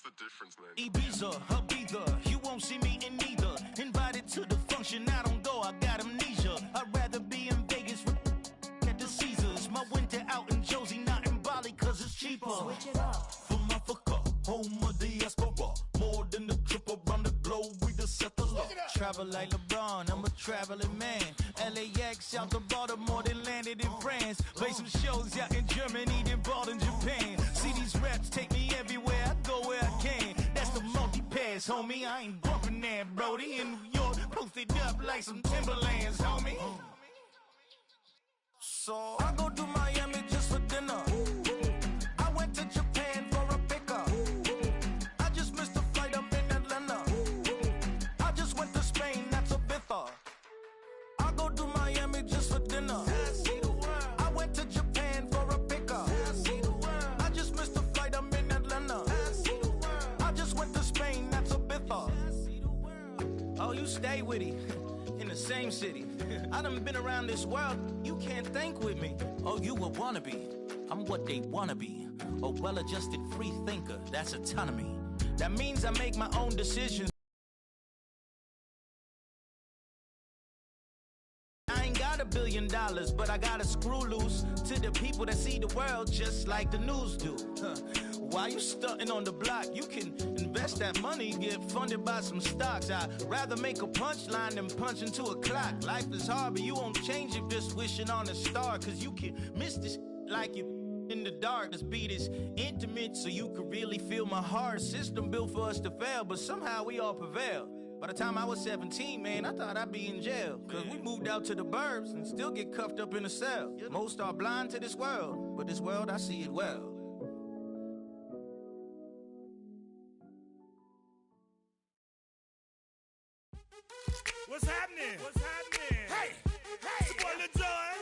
the difference, man? Ibiza, Ibiza, you won't see me in neither. Invited to the function, I don't go, I got amnesia. I'd rather be in Vegas at the Caesars. My winter out in Josie, not in Bali, cause it's cheaper. Switch it up. From Africa, home of the diaspora. More than the trip around the globe, we just set the law. Travel like LeBron, I'm a traveling man. LAX out to Baltimore, then landed in France. Play some shows out in Germany, then bought in Japan. See these reps take me everywhere, I go where I can. That's the multi-pass, homie. I ain't bumping that, Brody. In New York, posted up like some Timberlands, homie. So I go to Miami just for dinner. I went to Japan for a pickup. I just missed a flight up in Atlanta. I just went to Spain, that's a bither. I go to Miami just for dinner. I went to Japan for a pickup. I just missed a flight, I'm in Atlanta. I just went to Spain, that's a bither. Oh, you stay with it. In the same city. I done been around this world, you can't think with me. Oh, you a wannabe. I'm what they wanna be. A well-adjusted free thinker, that's autonomy. That means I make my own decisions. I ain't got $1 billion, but I got a screw loose to the people that see the world just like the news do. While you stunting on the block, you can invest that money, get funded by some stocks. I'd rather make a punchline than punch into a clock. Life is hard, but you won't change it just wishing on a star. Cause you can miss this like you in the dark. This beat is intimate, so you can really feel my heart. System built for us to fail, but somehow we all prevail. By the time I was 17, man, I thought I'd be in jail. Cause we moved out to the burbs and still get cuffed up in a cell. Most are blind to this world, but this world, I see it well. What's happening? What's happening? Hey, it's your boy Lil Jon.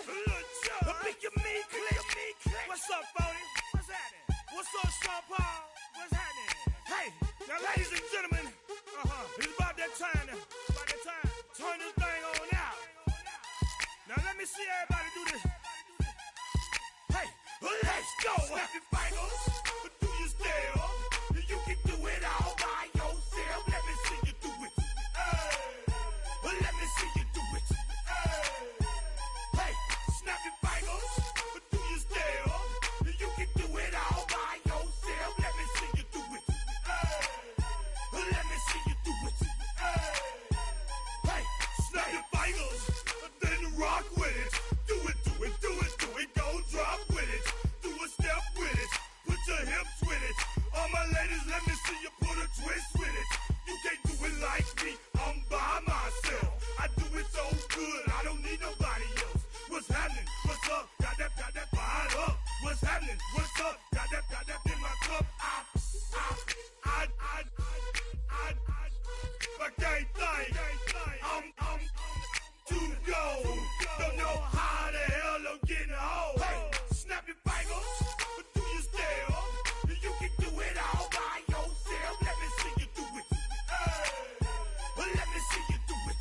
The Pick Your Me Click. What's up, Phony? What's happening? What's up, Sean Paul? What's happening? Hey, now ladies and gentlemen, it's about that time. Turn this thing on out. Now let me see everybody do this. Hey, let's go. Snap your fingers, but do you still? You can do it all by yourself. Let me see you do it. Let me see you do it. Hey, snap your fingers, but do you still? You can do it all by yourself. Let me see you do it. Let me see you do it. Hey, snap your fingers, then rock with it. Do it, do it, do it, do it. Go drop with it. Do a step with it. Put your hips with it. All my ladies, let me see you put a twist with it. You can't do it like me. I'm by myself. I do it so good, I don't need nobody else. What's happening? What's up? Got that fired up. What's happening? What's up? Got that in my cup. I can't think. I'm too go. Don't know how the hell I'm getting home. Hey, snap your fingers, but do you still? You can do it all by yourself. Let me see you do it. Let me see you do it.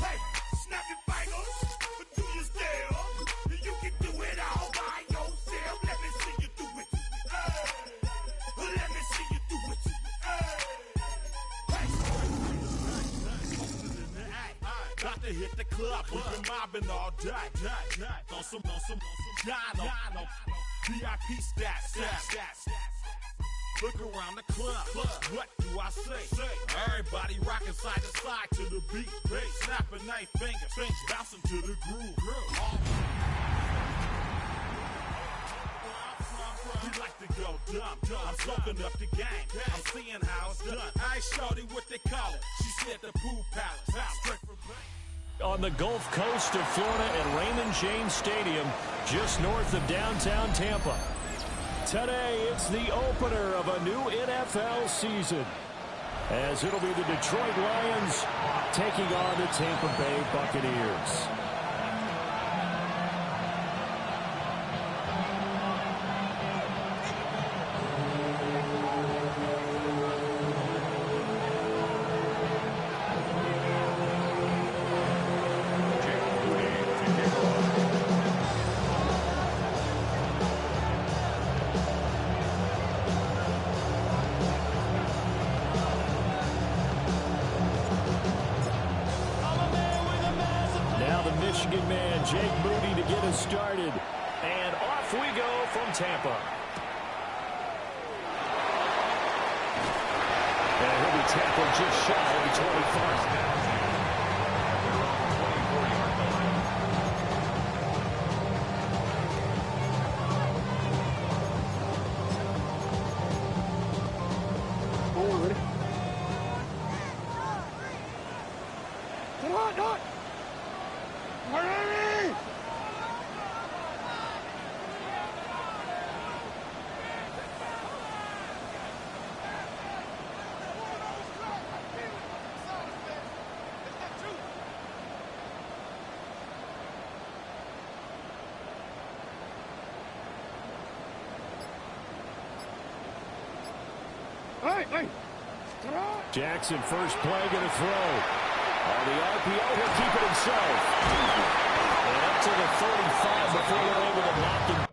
Hey, snap your fingers, but do you still? You can do it all by yourself. Let me see you do it. Let me see you do it. Got to hit the club, we've been mobbing all day. On some Dino, VIP stats. Look around the club, what do I say? Everybody rocking side to side to the beat. Snapping their fingers, bouncing to the groove. We like to go dumb. I'm soaking up the game. I'm seeing how it's done. I ain't shorty what they call it. She said the pool palace. Straight from on the Gulf Coast of Florida at Raymond James Stadium, just north of downtown Tampa. Today, it's the opener of a new NFL season, as it'll be the Detroit Lions taking on the Tampa Bay Buccaneers. Michigan man, Jake Moody, to get us started. And off we go from Tampa. And he'll be tackled just shy of the 25. Jackson, first play, going to throw. On the RPO, he'll keep it himself. And up to the 35 before they're able to knock him.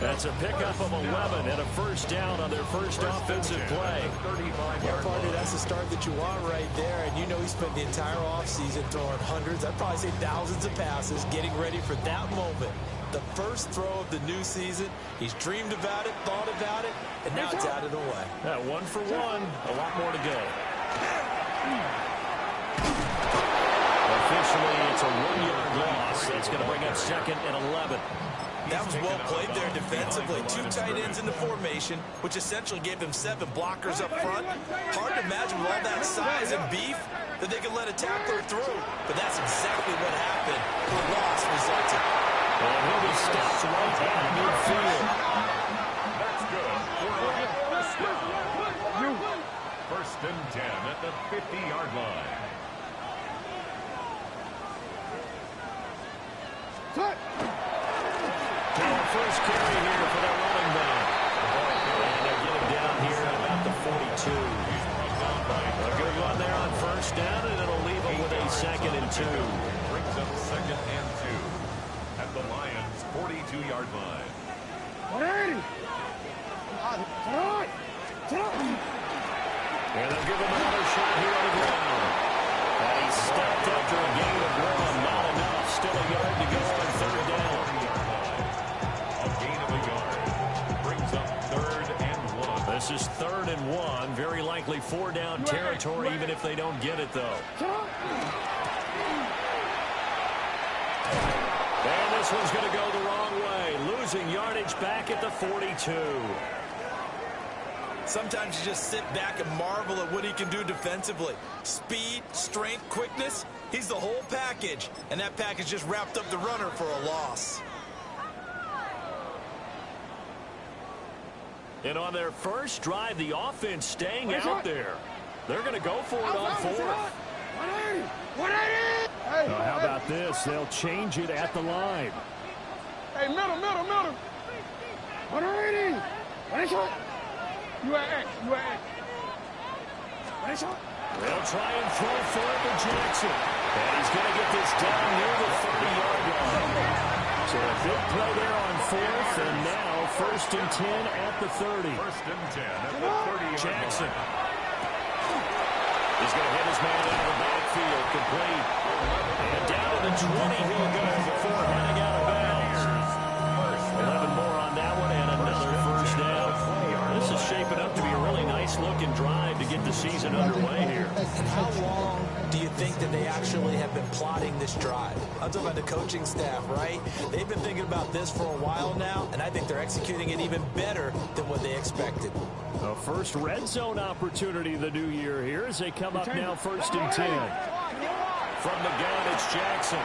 That's a pickup of 11 and a first down on their first offensive play. Yeah, partner, that's the start that you want right there. And you know he spent the entire offseason throwing hundreds, I'd probably say thousands of passes, getting ready for that moment. The first throw of the new season. He's dreamed about it, thought about it, and now it's out of the way. Yeah, 1 for 1. A lot more to go. Officially, it's a 1-yard loss. It's going to bring up second and 11. That was well played there defensively. 2 tight ends in the formation, which essentially gave them 7 blockers up front. Hard to imagine with all that size and beef that they could let a tackler through. But that's exactly what happened. The loss resulted. And he'll be stopped right at midfield. That's good for a first down. First and 10 at the 50-yard line. First carry here for that running back. And they'll get him down here at about the 42. A good run there on first down, and it'll leave him with a 2nd and 2. Brings up 2nd and 2 at the Lions' 42-yard line. And they'll give him another shot here on the ground. And he stopped after a gain of 1. Not enough. Still a yard to go on 3rd down. This is 3rd and 1. Very likely 4-down territory, even if they don't get it, though. And this one's going to go the wrong way. Losing yardage back at the 42. Sometimes you just sit back and marvel at what he can do defensively. Speed, strength, quickness. He's the whole package. And that package just wrapped up the runner for a loss. And on their first drive, the offense staying out there. They're going to go for it on 4th. How about this? They'll change it at the line. Hey, middle. 180. You at X. They'll try and throw for it to Jackson. And he's going to get this down near the 30-yard line. So a big play there on 4th, and now 1st and 10 at the 30. 1st and 10 at the 30-yard Jackson. line. He's going to hit his man out of the backfield, complete. And down to the 20 he'll go before heading out of bounds. 11 more on that one, and another 1st down. This is shaping up to be a really nice-looking drive to get the season underway here. And how long do you think that they actually have been plotting this drive? I'm talking about the coaching staff, right? They've been thinking about this for a while now, and I think they're executing it even better than what they expected. A first red zone opportunity the new year here as they come up now 1st and 10. From the gun, it's Jackson.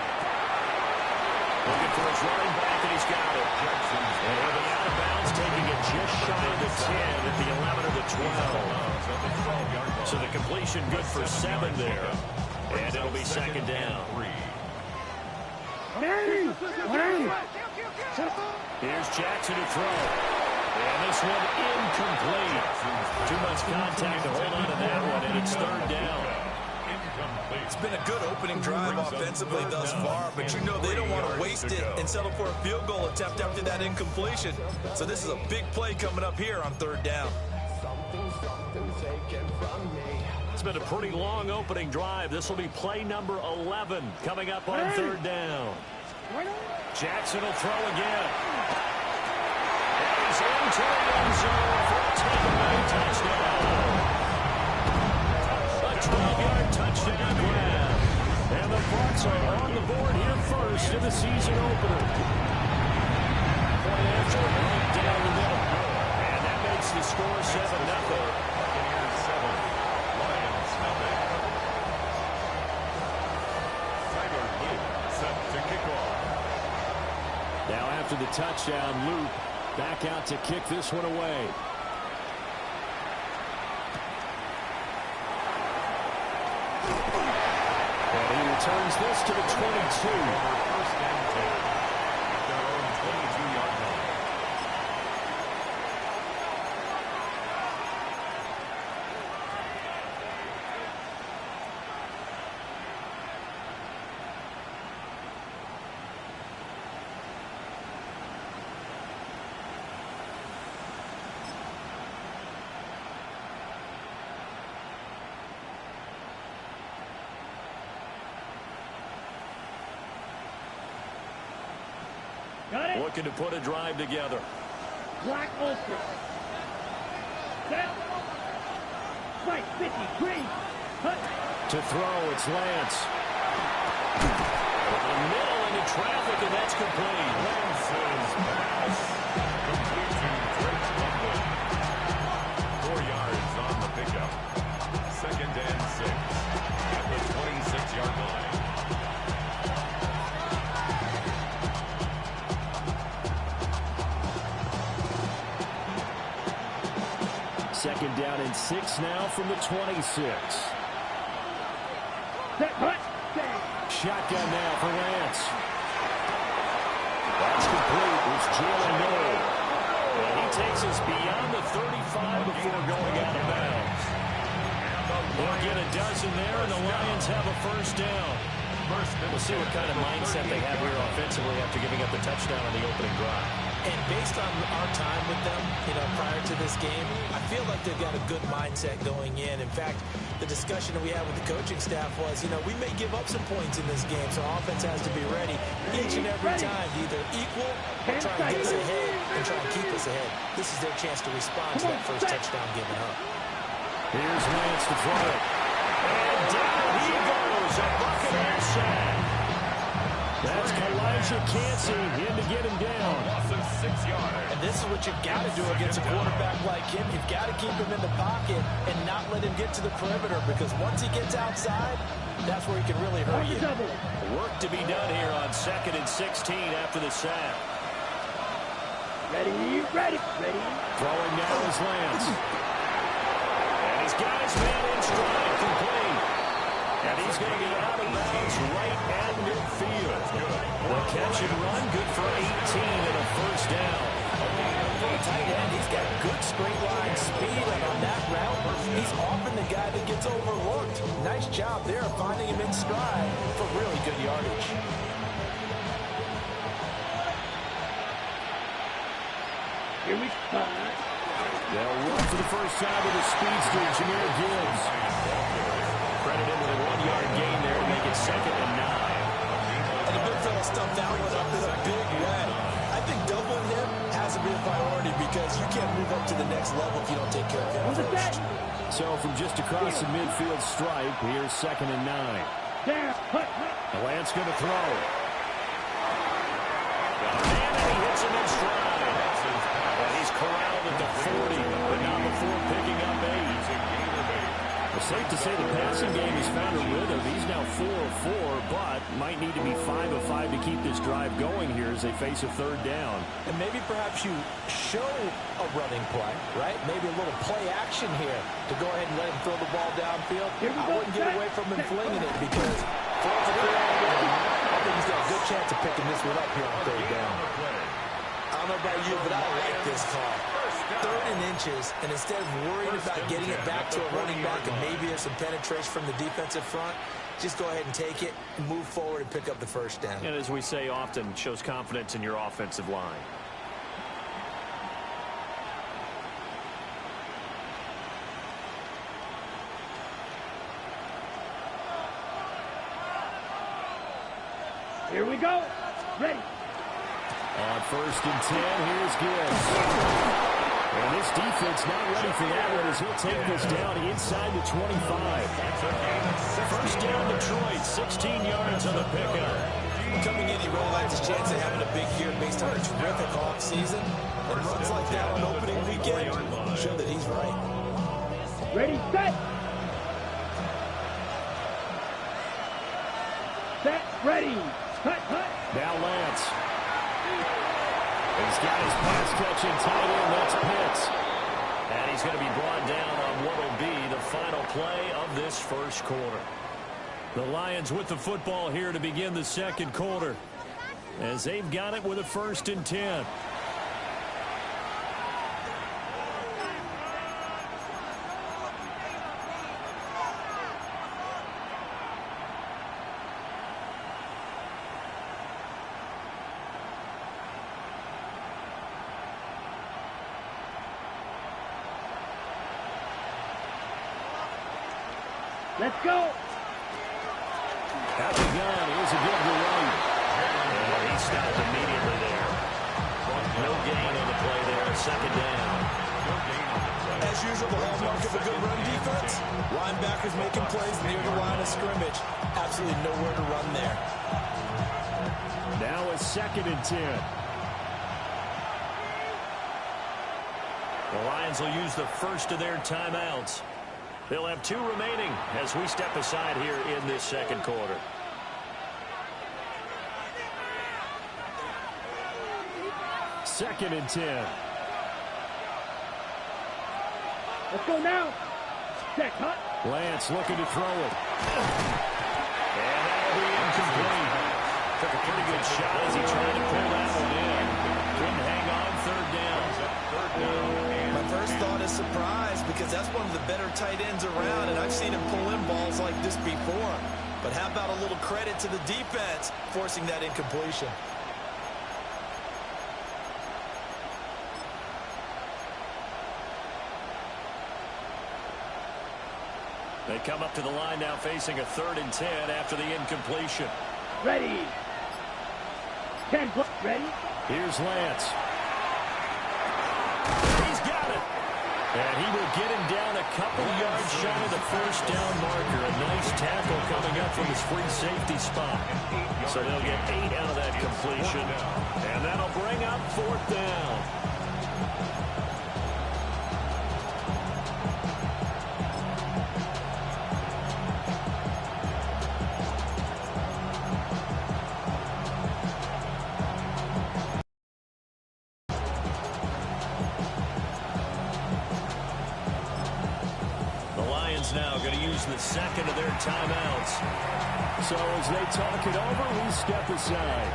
Looking for his running back, and he's got it. And he'll be out of bounds, taking it just shy of the 10 at the 11 or the 12. So the completion good for 7 there. And it'll be 2nd down. Here's Jackson to throw. And this one incomplete. Too much contact to hold on to that one, and it's 3rd down. It's been a good opening drive offensively thus far, but you know they don't want to waste it and settle for a field goal attempt after that incompletion. So this is a big play coming up here on 3rd down. It's been a pretty long opening drive. This will be play number 11 coming up on 3rd down. Jackson will throw again. And he's into the end zone for a takeaway touchdown. A 12-yard touchdown grab. And the Bucs are on the board here first in the season opener. Point after right down the middle. And that makes the score 7-0. Now after the touchdown, Luke back out to kick this one away. And he returns this to the 22. First and 10 at their own 22-yard line. Looking to put a drive together. Black open. Set. Right, 50, green. Cut. To throw, it's Lance. Over the middle, into traffic, and that's complete. Lance's pass. Complete to Drake London. 4 yards on the pickup. 2nd and 6 at the 26-yard line. Second down and 6 now from the 26. Shotgun now for Lance. That's complete. It's Jalen Noel. And he takes us beyond the 35 before going out of bounds. They'll get a dozen there, and the Lions have a first down. We'll see what kind of mindset they have here offensively after giving up the touchdown on the opening drive. And based on our time with them, prior to this game, I feel like they've got a good mindset going in. In fact, the discussion that we had with the coaching staff was, we may give up some points in this game, so our offense has to be ready each and every time to either equal or try and get us ahead and try and keep us ahead. This is their chance to respond to that first touchdown given up. Here's Lance to throw it. And down he goes, a Buccaneer sack. That's Kalijah Cansey in to get him down. Loss of 6 yards. And this is what you've got to do against a quarterback like him. You've got to keep him in the pocket and not let him get to the perimeter, because once he gets outside, that's where he can really hurt you. Work to be done here on 2nd and 16 after the sack. Ready. Throwing now is Lance. And he's got his man in stride, complete. And he's going to get out of bounds right at midfield. The catch and run, good for 18 and a first down. For a tight end, he's got good straight line speed, and on that route, he's often the guy that gets overlooked. Nice job there of finding him in stride for really good yardage. Here we go. They'll run for the first time with the speedster, Jahmyr Gibbs. Credit him with a 1-yard gain there to make it 2nd and 9. And the big fella stuffed that one up in a big way. I think doubling him has to be a priority, because you can't move up to the next level if you don't take care of him first. So from just across the midfield stripe, here's 2nd and 9. Lance going to throw. And he hits him in stride. And he's corralled at the 40, but not before picking up 8. It's safe to say the passing game has found a rhythm. He's now 4 of 4, but might need to be 5 of 5 to keep this drive going here as they face a 3rd down. And maybe perhaps you show a running play, right? Maybe a little play action here to go ahead and let him throw the ball downfield. I wouldn't get away from him flinging it, because 4 for 3 already, I think he's got a good chance of picking this one up here on 3rd down. I don't know about you, but I like this call. 3rd and inches, and instead of worrying about getting it back to a running back and maybe there's some penetration from the defensive front, just go ahead and take it, move forward, and pick up the first down. And as we say often, shows confidence in your offensive line. Here we go. Ready. On 1st and 10, here's Gibbs. And this defense not ready for that one as he'll take this down inside the 25. First down Detroit, 16 yards on the pickup. Coming in, he really likes his chance of having a big year based on a terrific offseason. And runs like that on opening weekend show that he's right. Ready, set. Set, ready. Cut. Now Lance. He's got his pass-catching tight end, that's Pitts. And he's going to be brought down on what will be the final play of this first quarter. The Lions with the football here to begin the second quarter, as they've got it with a 1st and 10. Let's go. At the gun, here's a give to right. And he stopped immediately there. No gain on the play there, 2nd down. As usual, the hallmark of a good run defense, linebackers making plays near the line of scrimmage. Absolutely nowhere to run there. Now a 2nd and 10. The Lions will use the first of their timeouts. They'll have 2 remaining as we step aside here in this second quarter. Second and 10. Let's go now. Check, hot. Lance looking to throw it. And that'll be incomplete. Took a pretty good shot as he tried to pull that one in. Couldn't hang on. 3rd down. My first thought is surprise because that's one of the better tight ends around, and I've seen him pull in balls like this before. But how about a little credit to the defense forcing that incompletion? They come up to the line now facing a 3rd and 10 after the incompletion. Ready. 10 plus. Ready. Here's Lance. He's got it. And he will get him down a couple yards shy of the 1st down marker. A nice tackle coming up from his free safety spot. So they'll get 8 out of that completion. And that'll bring up 4th down. Now going to use the 2nd of their timeouts. So as they talk it over, we step aside.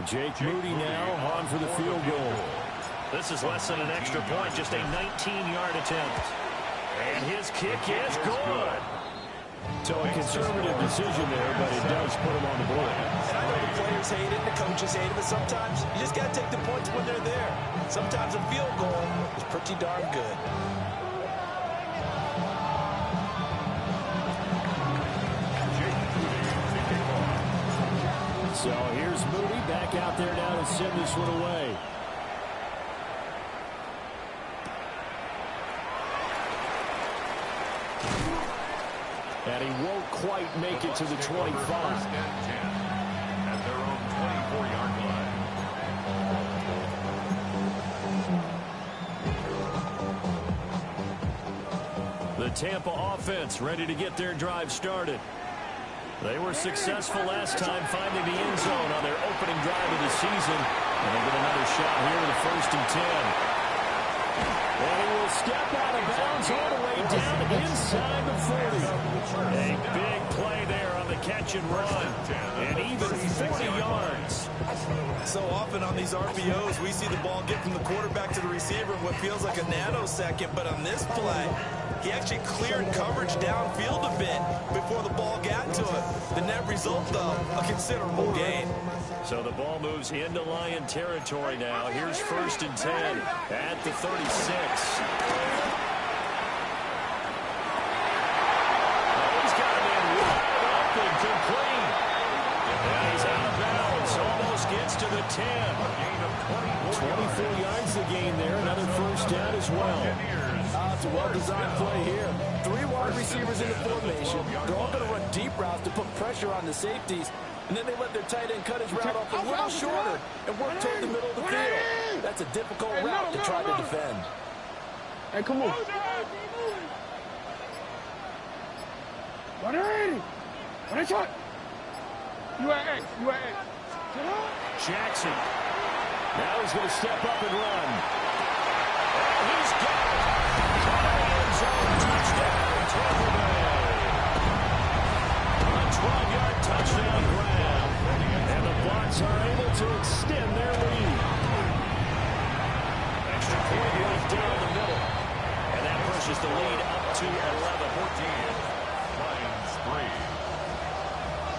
Jake Moody now on for the field goal. This is less than an extra point, just a 19-yard attempt. And his kick is good. So a conservative decision there, but it does put him on the board. And I know the players hate it, the coaches hate it, but sometimes you just got to take the points when they're there. Sometimes a field goal is pretty darn good. So here's Moody back out there now to send this one away. And he won't quite make it to the 25. At their own 24-yard line. The Tampa offense ready to get their drive started. They were successful last time finding the end zone on their opening drive of the season. And they get another shot here with a 1st and 10. And he will step out of bounds all the way down inside the 40. A big play there on the catch and run. And even 40 yards. So often on these RPOs, we see the ball get from the quarterback to the receiver in what feels like a nanosecond. But on this play, he actually cleared coverage downfield a bit before the ball got to it. The net result, though, a considerable gain. So the ball moves into Lion territory now. Here's 1st and 10 at the 36. He's got it in wide open, complete. And he's out of bounds. Almost gets to the 10. 24 yards to gain there. Another 1st down as well. It's a well-designed play here. 3 wide receivers in the formation. They're all going to run deep routes to put pressure on the safeties. And then they let their tight end cut his route off a little shorter and work toward the middle of the field. That's a difficult route to try to defend. Hey, come on. 180. 180. You are X. You are X. Jackson. Now he's going to step up and run. And he's got it. End zone touchdown, Tampa Bay. A 12-yard touchdown grab. And the Bucs are able to extend their lead. Extra point left down the middle. And that pushes the lead up to 11-14. Lions 3.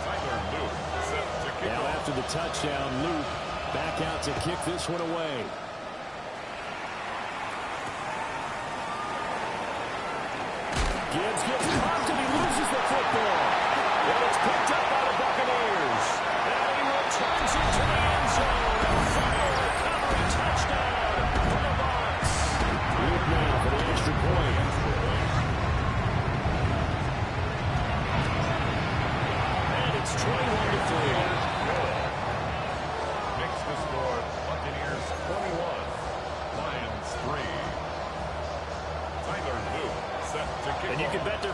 Tyler Luke set to kick Now off. after the touchdown, Luke back out to kick this one away. Gibbs gets pumped and he loses the football. And it's picked up by the Buccaneers.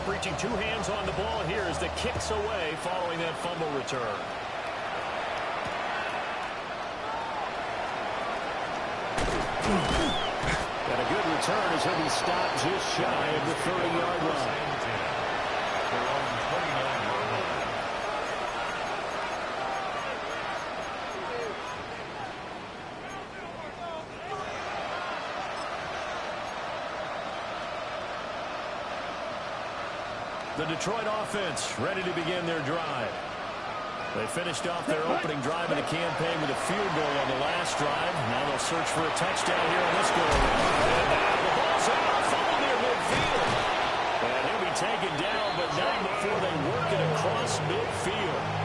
up reaching two hands on the ball here as the kick's away following that fumble return. And a good return as he'll be stopped just shy of the 30-yard line. The Detroit offense ready to begin their drive. They finished off their opening drive of the campaign with a field goal on the last drive. Now they'll search for a touchdown here on this go-around. And now the ball's out, fall near midfield. And he'll be taken down, but not before they work it across midfield.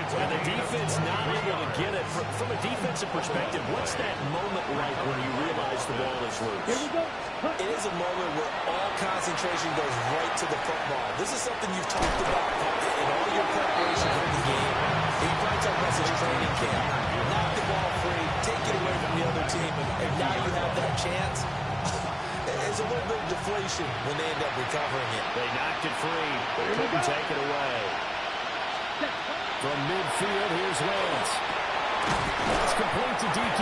And the defense not able to get it. From a defensive perspective, what's that moment like when you realize the ball is loose? It is a moment where all concentration goes right to the football. This is something you've talked about in all your preparation for the game. He probably talked about this training camp. Knock the ball free, take it away from the other team, and now you have that chance. It's a little bit of deflation when they end up recovering it. They knocked it free, but couldn't take it away. From midfield, here's Lance. That's complete to DK.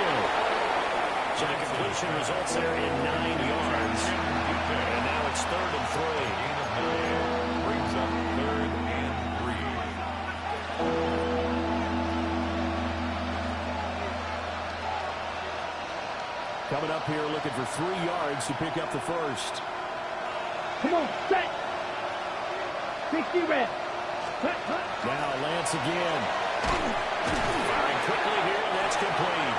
So the completion results there in 9 yards. And now it's 3rd and 3. Brings up 3rd and 3. Coming up here looking for 3 yards to pick up the first. Come on, set. 60 red. Now Lance again. Firing quickly here, and that's complete.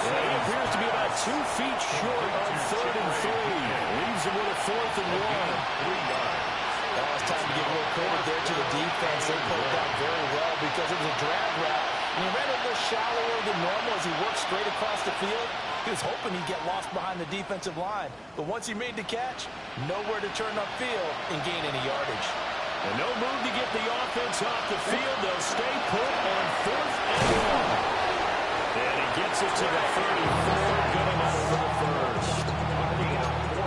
He appears to be about 2 feet short on 3rd and 3. Leaves him with a 4th and 1. 3 yards. Now it's time to give a little credit there to the defense. They pulled that very well because it was a drag route. And he ran a little shallower than normal as he worked straight across the field. He was hoping he'd get lost behind the defensive line. But once he made the catch, nowhere to turn upfield and gain any yardage. And no move to get the offense off the field. They'll stay put on 4th and 1. And he gets it to the 34. Good enough for the first.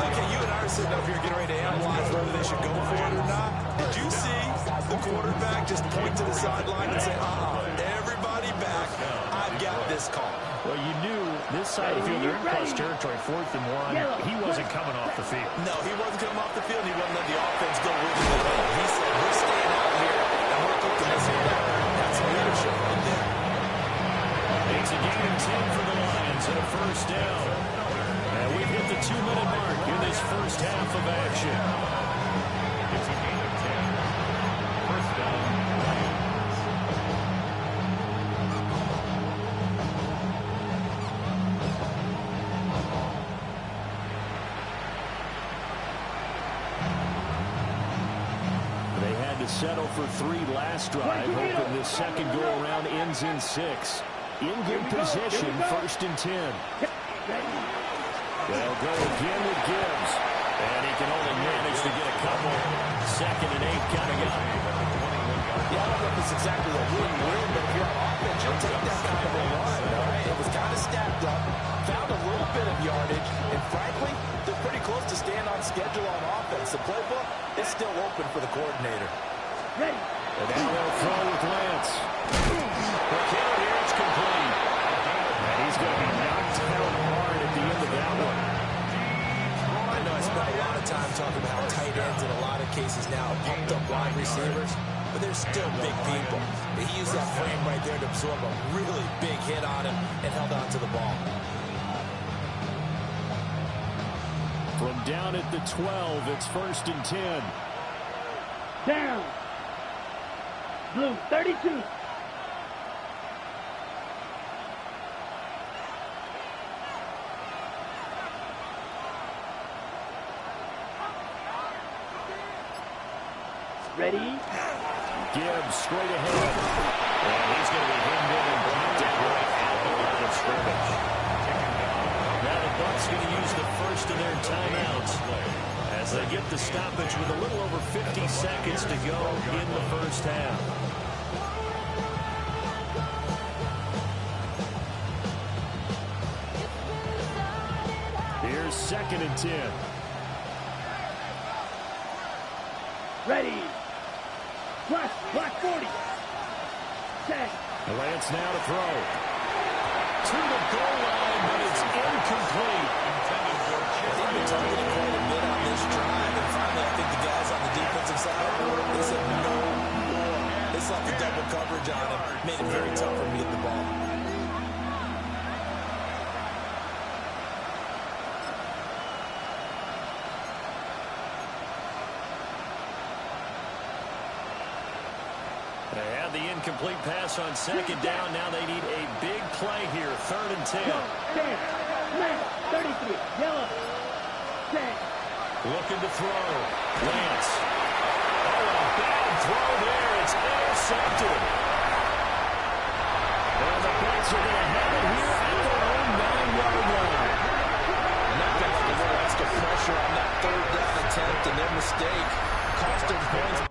Okay, you and I are sitting up here getting ready to analyze whether they should go for it or not. Did you see the quarterback just point to the sideline and say, everybody back, I've got this call? Well, you knew this side of the field, they're in plus territory, 4th and 1. He wasn't coming off the field. No, he wasn't coming off the field. He wasn't letting the offense go with him at all. He said, we're staying out here, and we're cooking this one down. That's some leadership in there. It's a gain of 10 for the Lions and a first down. And we've hit the 2-minute mark in this first half of action. It's a gain of 10. First down. Settle for 3 last drive, hoping this second go-around ends in 6. In good position, 1st and 10. They'll go again with Gibbs. And he can only manage to get a couple. 2nd and 8 kind of guy. Yeah, I don't know if it's exactly a win-win, but if you're on offense, you'll take that kind of a run, all right? It was kind of stacked up, found a little bit of yardage, and frankly, they're pretty close to staying on schedule on offense. The playbook is still open for the coordinator. And now they'll throw with Lance. The count here, it's complete. And he's going to be knocked down hard at the end of that one. I know I spent a lot of time talking about how tight ends in a lot of cases now have pumped up wide receivers, but they're still big people. He used that frame right there to absorb a really big hit on him and held on to the ball. From down at the 12, it's 1st and 10. Down. Blue, 32. Ready? Gibbs straight ahead. And he's going to be hemmed in and blocked it right at the line of scrimmage. Now the Bucs going to use the first of their timeouts as they get the stoppage with a little over 50 seconds to go in the first half. Here's 2nd and 10. Ready. Plus, block 40. Set. Lance now to throw. To the goal line, but it's incomplete. They've been targeting quite a bit on this drive, and finally I think the guys on the defensive side, they said no more. They slapped the double coverage on him, made it very tough for him to get the ball. They had the incomplete pass on second down. Now they need a big play here, 3rd and 10. Stand. Left. 33. Yellow. Set. Looking to throw. Lance. Oh, a bad throw there. It's intercepted. And the Bucs are going to have it here at their own 9-yard line. Nothing like a little extra pressure on that 3rd down attempt, and their mistake cost them points.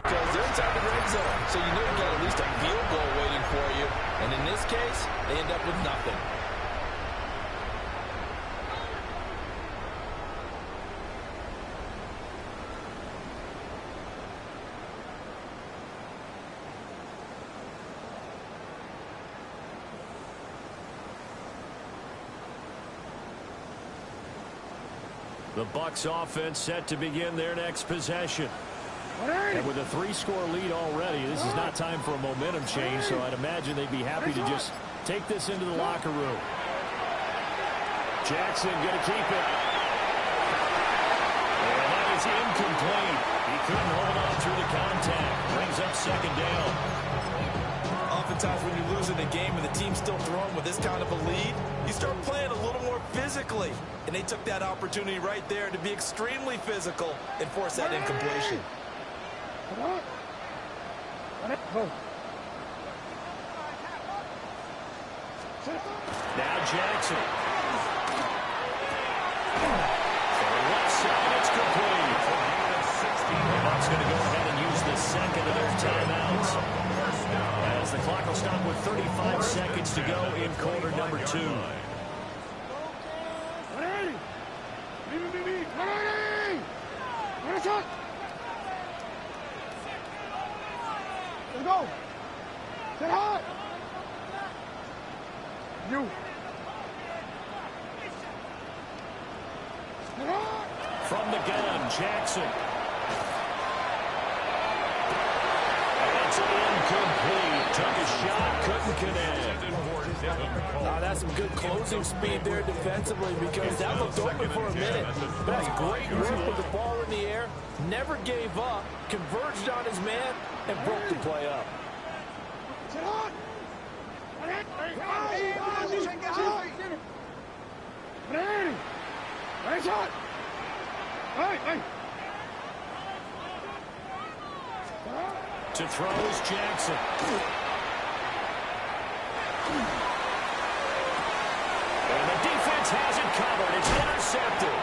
Because they're inside the red zone, so you know you got at least a field goal waiting for you. And in this case, they end up with nothing. The Bucs offense set to begin their next possession. And with a 3-score lead already, this is not time for a momentum change, so I'd imagine they'd be happy to just take this into the locker room. Jackson going to keep it. And that is incomplete. He couldn't hold on through the contact. Brings up 2nd down. Oftentimes when you're losing a game and the team's still throwing with this kind of a lead, you start playing a little more physically. And they took that opportunity right there to be extremely physical and force that incompletion. Now Jackson. Left side, it's complete. The Bucs going to go ahead and use the second of their timeouts. As the clock will stop with 35 seconds to go in quarter number 2. Let's go. Sit hard. You. Sit hard. From the gun, Jackson. It's incomplete. Took a shot, couldn't connect. That's some good closing speed there defensively, because that looked open for a minute. But that's great work with the ball in the air. Never gave up, converged on his man, and broke the play up. Sit hard. Nice shot. Hey. To throw is Jackson. And the defense has it covered. It's intercepted.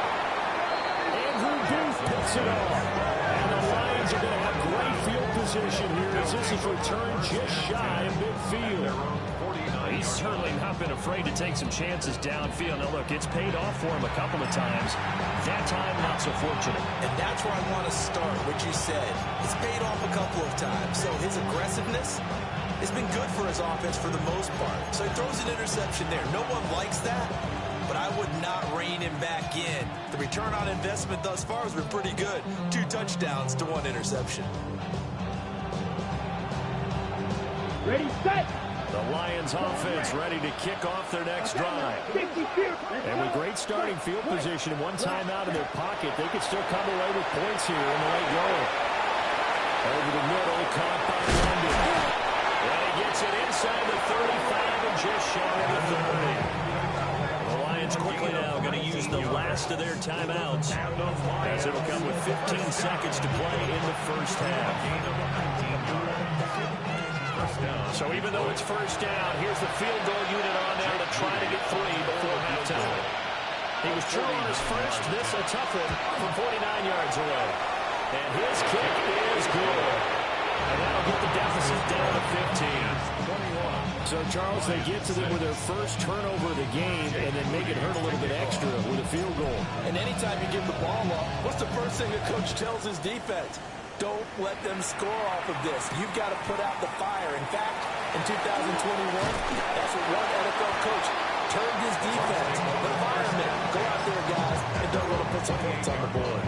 Andrew Booth picks it off. And the Lions are going to have great field position here as this is returned just shy of midfield. He's certainly not been afraid to take some chances downfield. Now, look, it's paid off for him a couple of times. That time, not so fortunate. And that's where I want to start, what you said. It's paid off a couple of times. So his aggressiveness has been good for his offense for the most part. So he throws an interception there. No one likes that, but I would not rein him back in. The return on investment thus far has been pretty good. 2 touchdowns to 1 interception. Ready, set. The Lions offense ready to kick off their next drive. And with great starting field position and one timeout in their pocket, they could still come away with points here in the late going. Over the middle, caught by London. And he gets it inside the 35 and just shy of the 30. The Lions quickly now going to use the last of their timeouts, as it'll come with 15 seconds to play in the first half. So even though it's first down, here's the field goal unit on now to try to get 3 before halftime. He was true on his first. This a tough one from 49 yards away. And his kick is good. And that'll get the deficit down to 15. So, Charles, they get to them with their first turnover of the game and then make it hurt a little bit extra with a field goal. And anytime you give the ball up, what's the first thing a coach tells his defense? Don't let them score off of this. You've got to put out the fire. In fact, in 2021, that's what one NFL coach turned his defense. The firemen. Go out there, guys, and don't let them put some points on the board.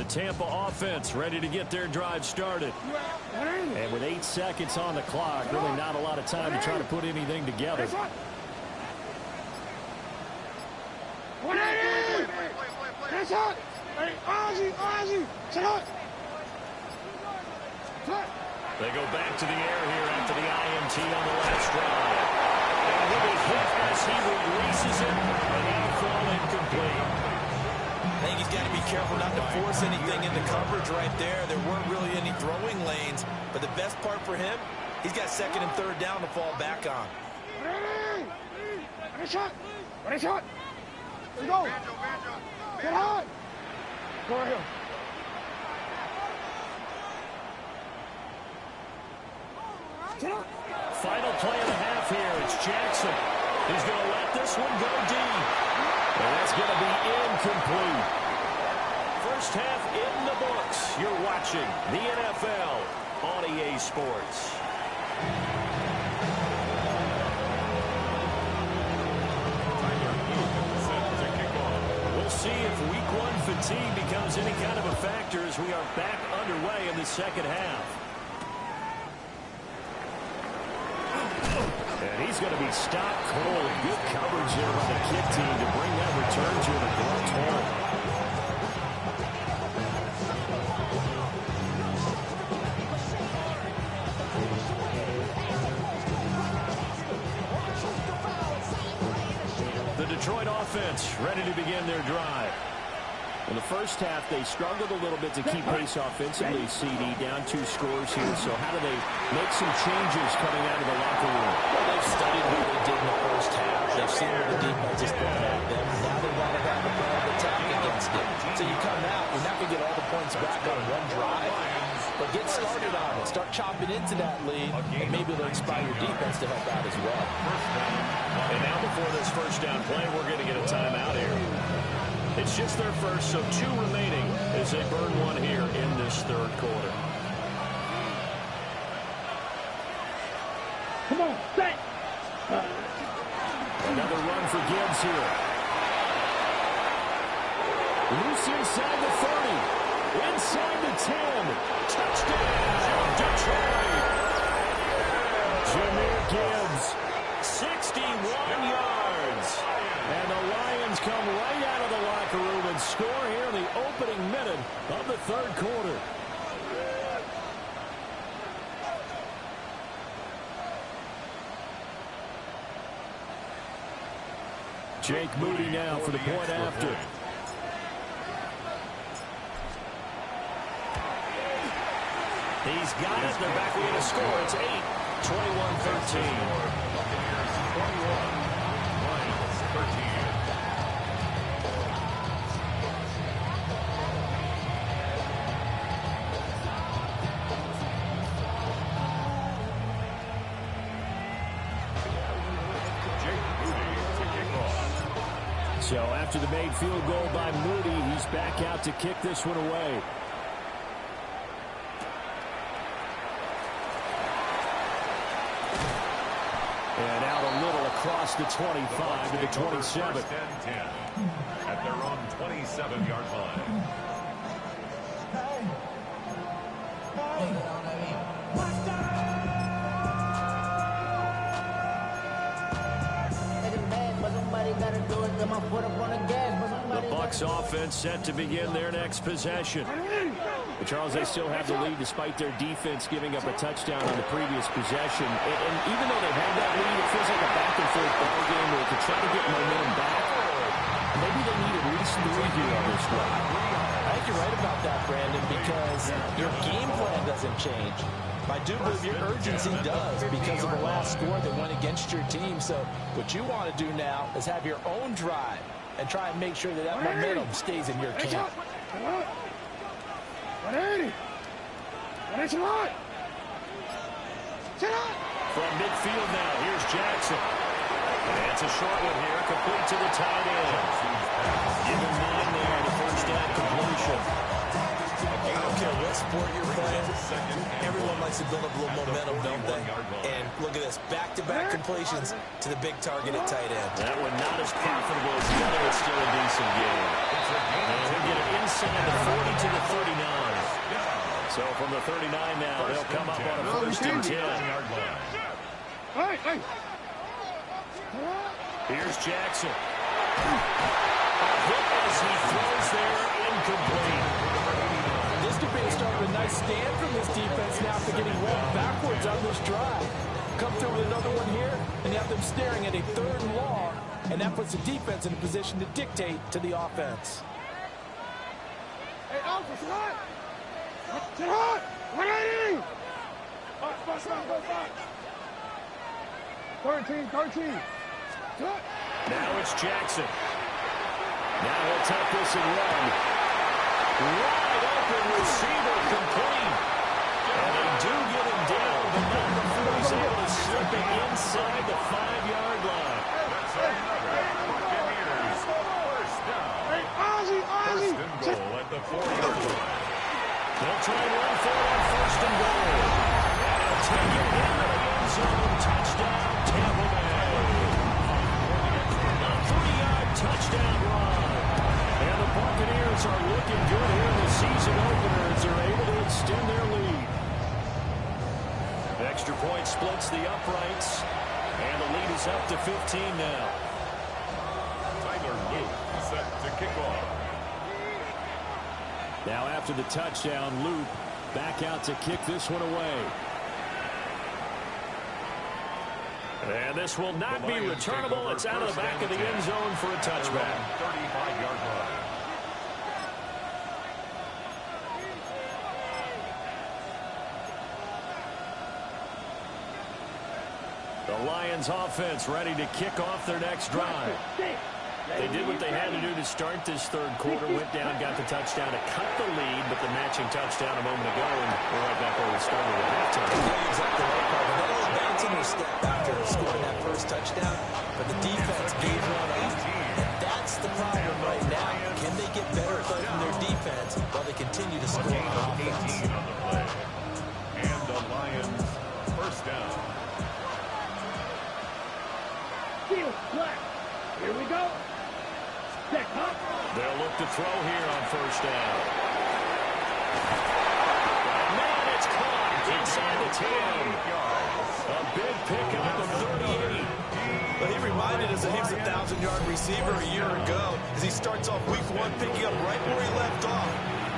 Tampa offense ready to get their drive started. And with 8 seconds on the clock, really not a lot of time to try to put anything together. They go back to the air here after the INT on the last drive. And he'll be hit as he releases it, and he'll fall incomplete. I think he's got to be careful not to force anything into coverage right there. There weren't really any throwing lanes, but the best part for him, he's got second and third down to fall back on. Shot! Let's go! Get hard! Go right here. Final play of the half here. It's Jackson. He's going to let this one go deep. And that's going to be incomplete. First half in the books. You're watching the NFL on EA Sports. We'll see if week one fatigue becomes any kind of a factor as we are back underway in the second half. And he's going to be stopped cold. Good coverage there by the kick team to bring that return to an abrupt halt. The Detroit offense ready to begin their drive. In the first half, they struggled a little bit to keep pace offensively, CD, down 2 scores here. So how do they make some changes coming out of the locker room? Well, they've studied what they did in the first half. They've seen what the defense is throwing at them. Now they want to have a plan of attack against it. So you come out, you're not going to get all the points back on one drive, but get started on it. Start chopping into that lead, and maybe they'll inspire your defense to help out as well. And now before this first down play, we're going to get a timeout here. It's just their first, so 2 remaining as they burn one here in this third quarter. Come on, stay. Another run for Gibbs here. Loose inside the 30. Inside the 10. Touchdown, Detroit. Jahmyr Gibbs, 61 yards. And the Lions come right out of the locker room and score here in the opening minute of the third quarter. Jake Moody now for the point after. He's got it. They're back in to score. It's 8, 21-13. So after the made field goal by Moody, he's back out to kick this one away. across the 25 to the 27. First and 10 at their own 27-yard line. The Bucs offense set to begin their next possession. But Charles, they still have the lead despite their defense giving up a touchdown on the previous possession. And even though they have that lead, it feels like a back-and-forth ball game where to try to get momentum back, maybe they need at least 3 here on this drive. I think you're right about that, Brandon, because your game plan doesn't change. I do believe your urgency does because of the last score that went against your team. So what you want to do now is have your own drive and try and make sure that that momentum stays in your camp. From midfield now, here's Jackson. And it's a short one here, complete to the tight end. Give him 9 there, the first down completion. I don't care what sport you're playing, everyone likes to build up a little momentum, don't they? And look at this, back-to-back completions to the big target at tight end. That one not as profitable as the other, it's still a decent game. And he'll get it inside the 40 to the 39. So from the 39 now, they'll come up on a first and 10. Here's Jackson. A hit as he throws there, incomplete. This debate started with a nice stand from this defense now after getting rolled backwards on this drive. Come through with another one here, and you have them staring at a 3rd and long, and that puts the defense in a position to dictate to the offense. Hey, Alpha, sit hot! Sit hot! 180! 13. Now it's Jackson. Now he'll tuck this and run. Wide open receiver complete. And they do get him down, but not before he's able to slip it inside the 5-yard line. That's another Buccaneers first down. Hey, Ozzy! First and goal at the 4-yard line. They'll try and run for it on first and goal. And he'll take it into the end zone. Touchdown, Tampa Bay. A 3-yard touchdown run. And the Buccaneers are looking good here in the season opener as they're able to extend their lead. The extra point splits the uprights. And the lead is up to 15 now. Tyler Luke set to kick off. Now after the touchdown, Luke back out to kick this one away. And this will not be returnable. It's out of the back of the end zone for a touchback. 35-yard line. The Lions offense ready to kick off their next drive. They did what they had to do to start this 3rd quarter, went down, got the touchdown to cut the lead, but the matching touchdown a moment ago, and we're right back where we started at halftime. Yeah, exactly right, Carter. They were advancing their step after scoring that first touchdown, but the defense gave one up. And that's the problem right now. Can they get better at playing their defense while they continue to score on offense? 18 on the play. And the Lions first down. Here we go. They'll look to throw here on first down. Man, it's caught inside the 10. A big pickup of 38. But he reminded us that he was a 1,000-yard receiver a year ago as he starts off week 1 picking up right where he left off.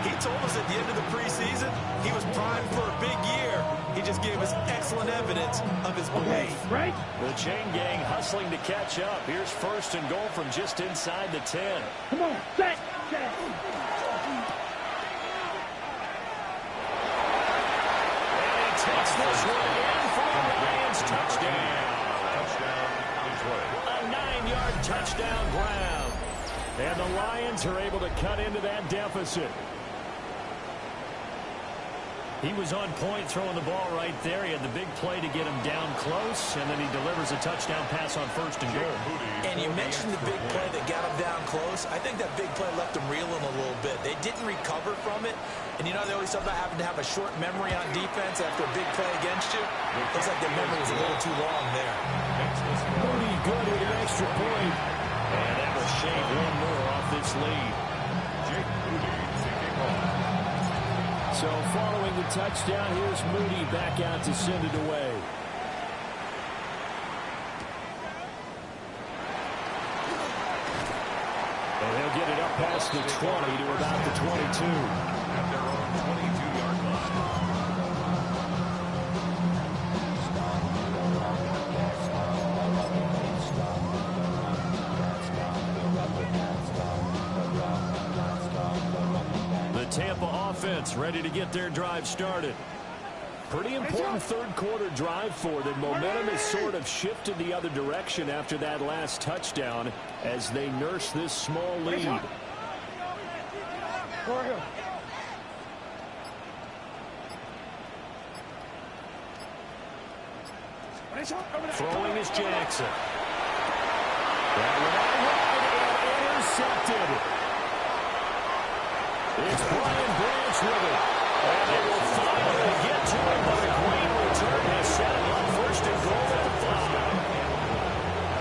He told us at the end of the preseason he was primed for a big year. He just gave us excellent evidence of his belief. Right? The chain gang hustling to catch up. Here's first and goal from just inside the 10. Come on, set. And he takes this one in for the Lions touchdown. Touchdown, Detroit. A 9-yard touchdown ground. And the Lions are able to cut into that deficit. He was on point throwing the ball right there. He had the big play to get him down close, and then he delivers a touchdown pass on first and goal. And you mentioned the big play that got him down close. I think that big play left him reeling a little bit. They didn't recover from it. And you know, they always talk about having to have a short memory on defense after a big play against you. Looks like their memory was a little too long there. Moody good extra point. And that will shave one more off this lead. So following the touchdown, here's Moody back out to send it away. And he'll get it up past the 20 to about the 22. At their own 22-yard line. The Tampa offense ready to get their drive started. Pretty important third quarter drive for them. Momentum has sort of shifted the other direction after that last touchdown as they nurse this small lead. Throwing is Jackson. That one intercepted. It's Brian Branch with it. And they will finally get to him, but a great return has set him up first and goal at the 5.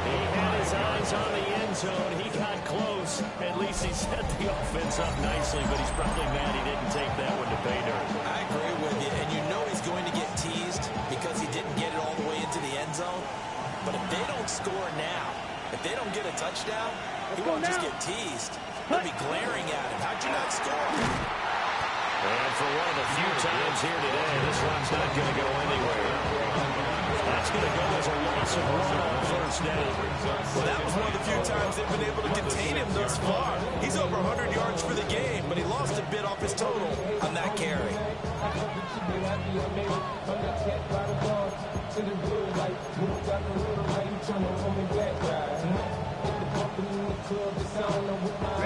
He had his eyes on the end zone. He got close. At least he set the offense up nicely, but he's probably mad he didn't take that one to pay dirt. I agree with you, and you know he's going to get teased because he didn't get it all the way into the end zone. But if they don't score now, if they don't get a touchdown, he won't just get teased. He'll be glaring at him. How'd you not score? And for one of the few times here today, this one's not going to go anywhere. That's going to go as a loss of one on first down. Well, that was one of the few times they've been able to contain him thus far. He's over 100 yards for the game, but he lost a bit off his total on that carry.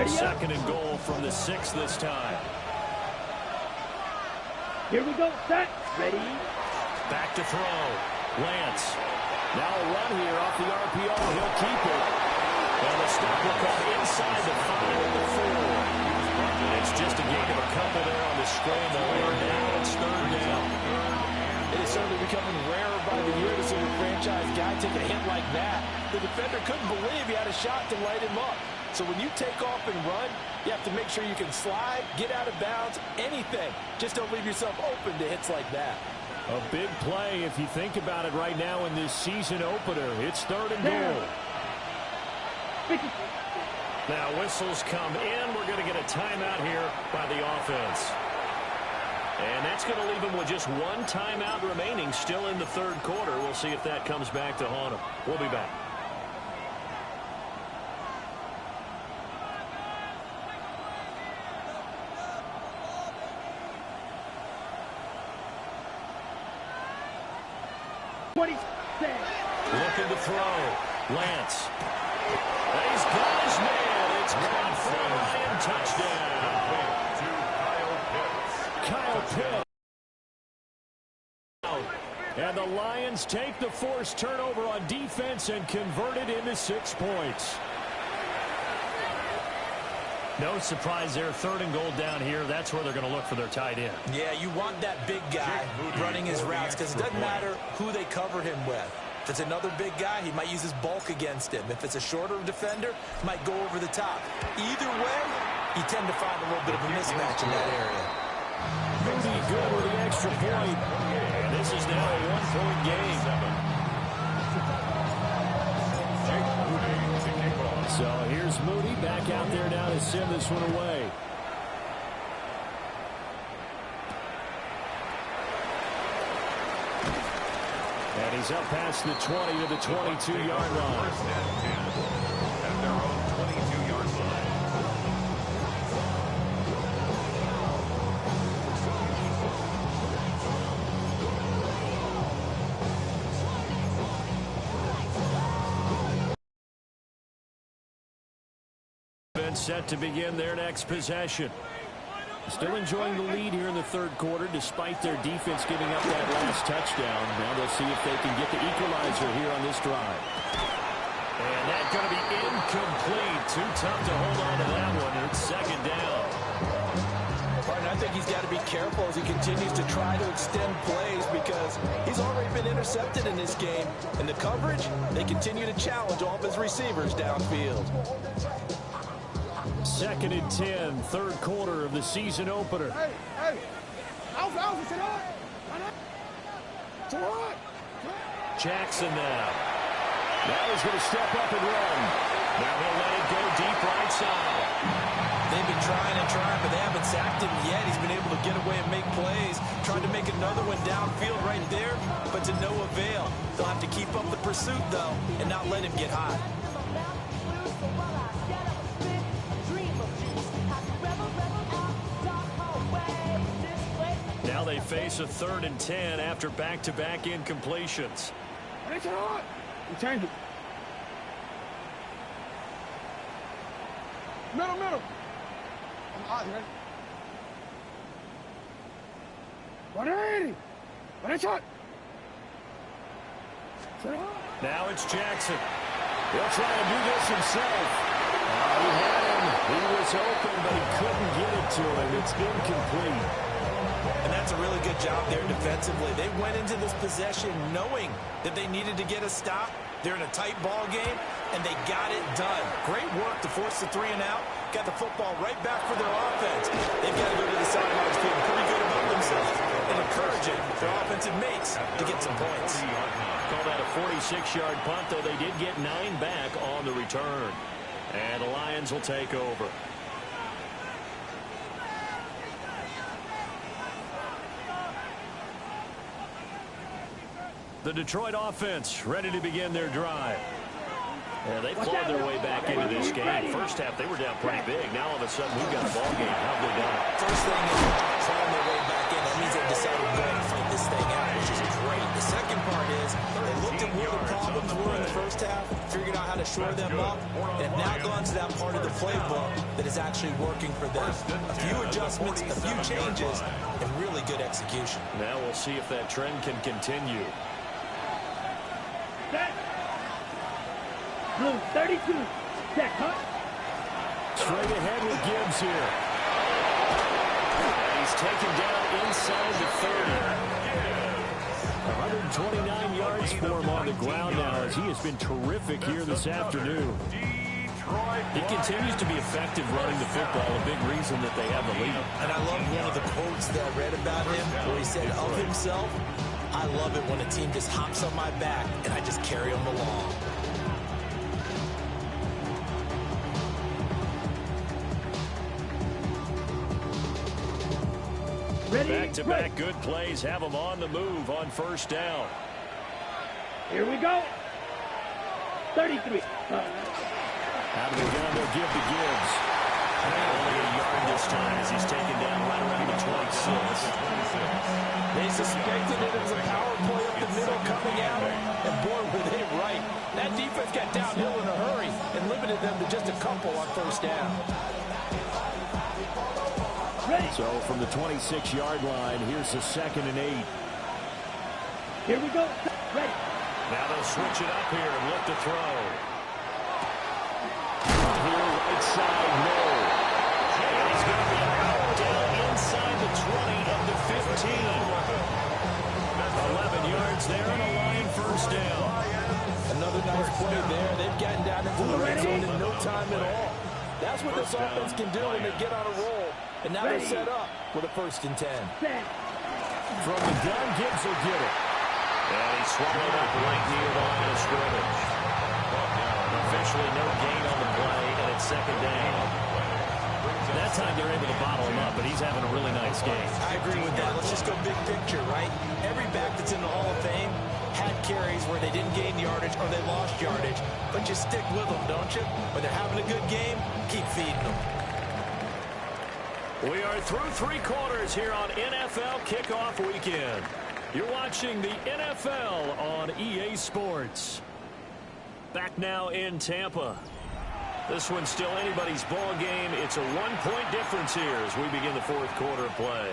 Second and goal from the 6 this time. Here we go, set, ready. Back to throw. Lance. Now a run here off the RPO. He'll keep it. And the stop will come inside the 5 and the 4. It's just a gain of a couple there on the scramble. And now it's third down. It is certainly becoming rarer by the year to see a franchise guy take a hit like that. The defender couldn't believe he had a shot to light him up. So when you take off and run, you have to make sure you can slide, get out of bounds, anything. Just don't leave yourself open to hits like that. A big play if you think about it right now in this season opener. It's third and goal. Now whistles come in. We're going to get a timeout here by the offense. And that's going to leave them with just one timeout remaining still in the third quarter. We'll see if that comes back to haunt them. We'll be back. Looking to throw. Lance. He's got his man. It's caught for a Lion touchdown. Kyle Pitts. And the Lions take the forced turnover on defense and convert it into 6 points. No surprise there. Third and goal down here. That's where they're going to look for their tight end. Yeah, you want that big guy running his routes because it doesn't matter who they cover him with. If it's another big guy, he might use his bulk against him. If it's a shorter defender, might go over the top. Either way, you tend to find a little bit of a mismatch in that area. Moody good with the extra point. And this is now a 1-point game. So here's Moody back out there now to send this one away. And he's up past the 20 to the 22-yard line. At their own 22-yard line. Set to begin their next possession. Still enjoying the lead here in the third quarter despite their defense giving up that last touchdown. Now they'll see if they can get the equalizer here on this drive. And that's going to be incomplete. Too tough to hold on to that one. It's second down. Martin, I think he's got to be careful careful as he continues to try to extend plays because he's already been intercepted in this game. And the coverage, they continue to challenge all of his receivers downfield. 2nd and 10, third quarter of the season opener. Hey. Alpha, sit up. Jackson now. Now he's going to step up and run. Now he'll let it go deep right side. They've been trying and trying, but they haven't sacked him yet. He's been able to get away and make plays. Tried to make another one downfield right there, but to no avail. They'll have to keep up the pursuit, though, and not let him get hot. Now they face a 3rd and 10 after back-to-back incompletions. You change it. Middle. I'm out, ready? 180. 180. Now it's Jackson. He'll try to do this himself. He had him. He was open, but he couldn't get it to him. It's incomplete. And that's a really good job there defensively. They went into this possession knowing that they needed to get a stop. They're in a tight ball game, and they got it done. Great work to force the 3 and out. Got the football right back for their offense. They've got to go to the sidelines feeling pretty good about themselves and encouraging their offensive mates to get some points. Call that a 46-yard punt, though they did get 9 back on the return. And the Lions will take over. The Detroit offense ready to begin their drive. Yeah, they clawed their way back into this game. First half, they were down pretty big. Now, all of a sudden, we've got a ball game. How have they done? First thing is clawing their way back in. That means they've decided to go ahead and fight this thing out, which is great. The second part is they looked at where the problems were in the first half, figured out how to shore them up, and have now gone to that part of the playbook that is actually working for them. A few adjustments, a few changes, and really good execution. Now we'll see if that trend can continue. Blue 32. Set, huh? Straight ahead with Gibbs here. And he's taken down inside the 30. 129 yards for him on the ground now as he has been terrific here this afternoon. He continues to be effective running the football, a big reason that they have the lead. And I love one of the quotes that I read about him where he said of himself, I love it when a team just hops on my back and I just carry them along. Back-to-back good plays have them on the move on first down. Here we go. 33. Out of the gun, they'll give to Gibbs. Only a yard this time as he's taken down right around the 26. They suspected it was a power play up the middle coming out, and boy, were they right. That defense got downhill in a hurry and limited them to just a couple on first down. So from the 26-yard line, here's the 2nd and 8. Here we go. Ready. Now they'll switch it up here and look to throw. Here, right side, no. And he's going to be down inside the 20 of the 15. 11 yards there and a line first down. Another nice play there. They've gotten down into the red zone in no time at all. That's what this offense can do when they get on a roll. And now they're set up with a 1st and 10. From the gun, Gibbs will get it. And he swallowed up right near the line of scrimmage. Officially no gain on the play, and it's 2nd down. That time they're able to bottle him up, but he's having a really nice game. I agree with that. Let's just go big picture, right? Every back that's in the Hall of Fame had carries where they didn't gain yardage or they lost yardage, but you stick with them, don't you? When they're having a good game, keep feeding them. We are through 3 quarters here on NFL Kickoff Weekend. You're watching the NFL on EA Sports. Back now in Tampa. This one's still anybody's ball game. It's a 1-point difference here as we begin the 4th quarter of play.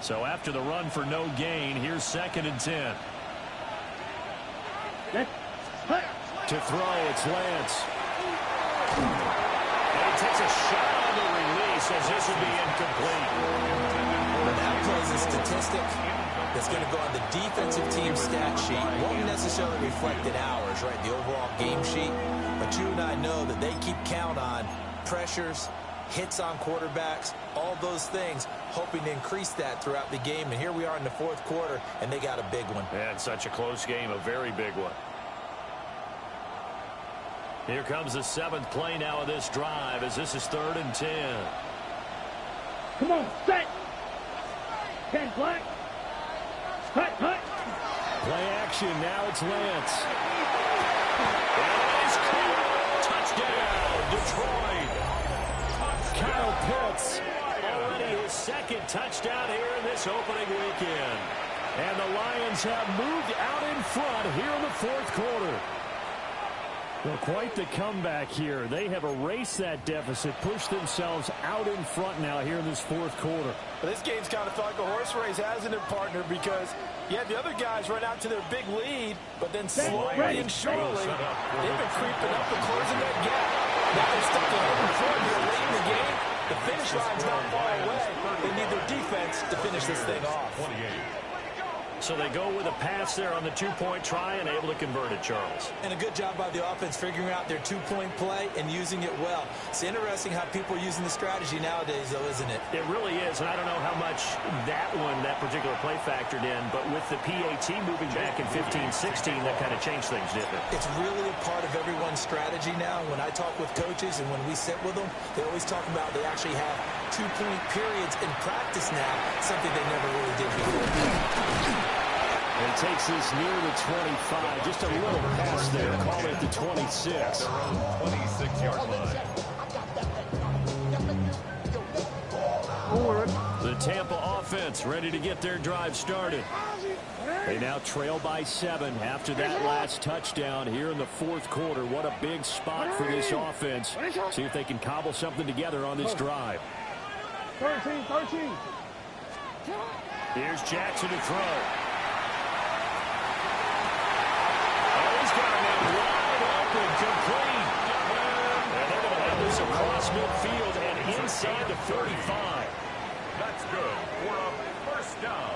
So after the run for no gain, here's 2nd and 10. To throw, it's Lance. And he takes a shot on the release as this will be incomplete. But that plays a statistic that's going to go on the defensive team stat sheet. Won't necessarily reflect in ours, right, the overall game sheet. But you and I know that they keep count on pressures, hits on quarterbacks, all those things, hoping to increase that throughout the game. And here we are in the 4th quarter, and they got a big one. And such a close game, a very big one. Here comes the 7th play now of this drive as this is 3rd and 10. Come on, set. 10 play. Hut. Play action, now it's Lance. And it's caught. Touchdown, Detroit. Kyle Pitts, already his 2nd touchdown here in this opening weekend. And the Lions have moved out in front here in the 4th quarter. Well, quite the comeback here. They have erased that deficit, pushed themselves out in front now here in this 4th quarter. But this game's kind of felt like a horse race, hasn't it, partner? Because you had the other guys run out to their big lead, but then slowly and surely, they've been creeping up and closing that gap. Now they're stuck at home in front here late in the game. The finish line's not far away. They need their defense to finish this thing off. So they go with a pass there on the 2-point try and able to convert it, Charles. And a good job by the offense figuring out their 2-point play and using it well. It's interesting how people are using the strategy nowadays, though, isn't it? It really is, and I don't know how much that particular play factored in, but with the PAT moving back in 15-16, that kind of changed things, didn't it? It's really a part of everyone's strategy now. When I talk with coaches and when we sit with them, they always talk about they actually have 2-point periods in practice now, something they never really did before. And takes this near the 25. Just a little pass there. Call it the 26. Their own 26-yard line. The Tampa offense ready to get their drive started. They now trail by 7 after that last touchdown here in the 4th quarter. What a big spot for this offense. See if they can cobble something together on this drive. 13. Here's Jackson to throw. He's got him wide open, complete. And they're going to have this across midfield and inside the 35. That's good for a first down.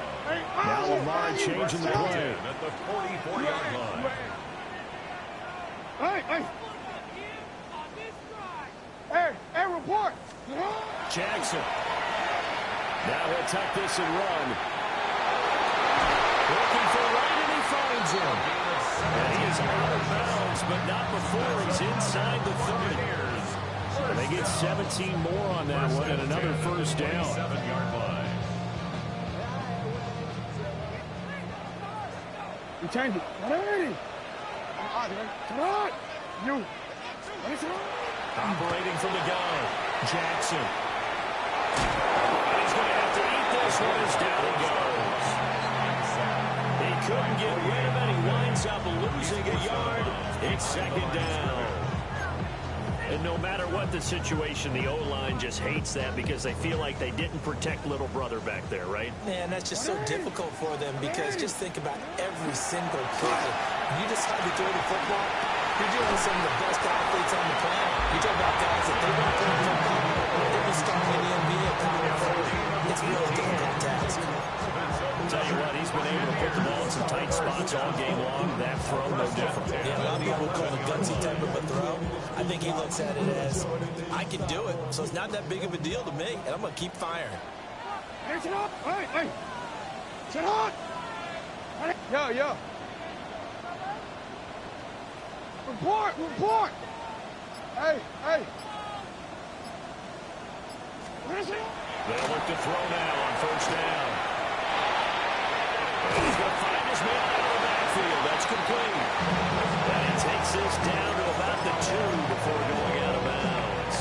Now Lamar changing the play. At the 44-yard line. Hey, report. Jackson. Now he'll tuck this and run. Looking for right, and he finds him. And he is out of bounds, but not before he's inside the 30. They get 17 more on that one and another first down. 7-yard line. You change it. You. Operating from the gun, Jackson. And he's going to have to eat this one as down he goes. He couldn't get rid of it. He winds up losing a yard. It's 2nd down. And no matter what the situation, the O-line just hates that because they feel like they didn't protect little brother back there, right? Man, that's just so difficult for them because just think about every single play. When you decide to throw the football, you're dealing with some of the best athletes on the planet. You talk about guys that they want to play football, they'll be starting in the NBA coming forward. It's a really difficult task. Tell you what, he's been able to put the ball in some tight spots all game long. That throw, no different. Yeah, a lot of people call it a gutsy type of a throw. I think he looks at it as, I can do it, so it's not that big of a deal to me, and I'm going to keep firing. Hey, sit up. Hey. Sit up. Yo. Report. Hey. They'll look to throw now on first down. And he's going to find his man out of the backfield. That's complete. And he takes this down to about the 2 before going out of bounds.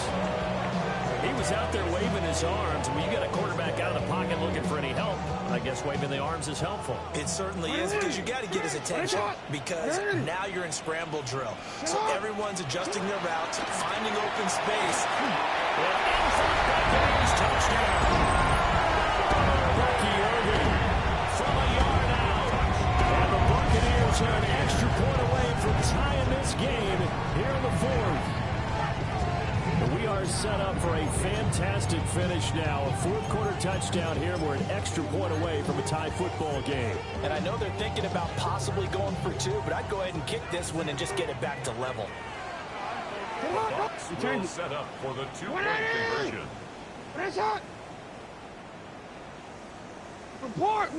He was out there waving his arms. When you got a quarterback out of the pocket looking for any help, I guess waving the arms is helpful. It certainly is because you got to get his attention because now you're in scramble drill. So everyone's adjusting their routes, finding open space. And in front, touchdown. Bucky fantastic finish now. A fourth-quarter touchdown here. We're an extra point away from a tie football game. And I know they're thinking about possibly going for two, but I'd go ahead and kick this one and just get it back to level. The Bucs will set up for the two-point conversion. That's hot. Report.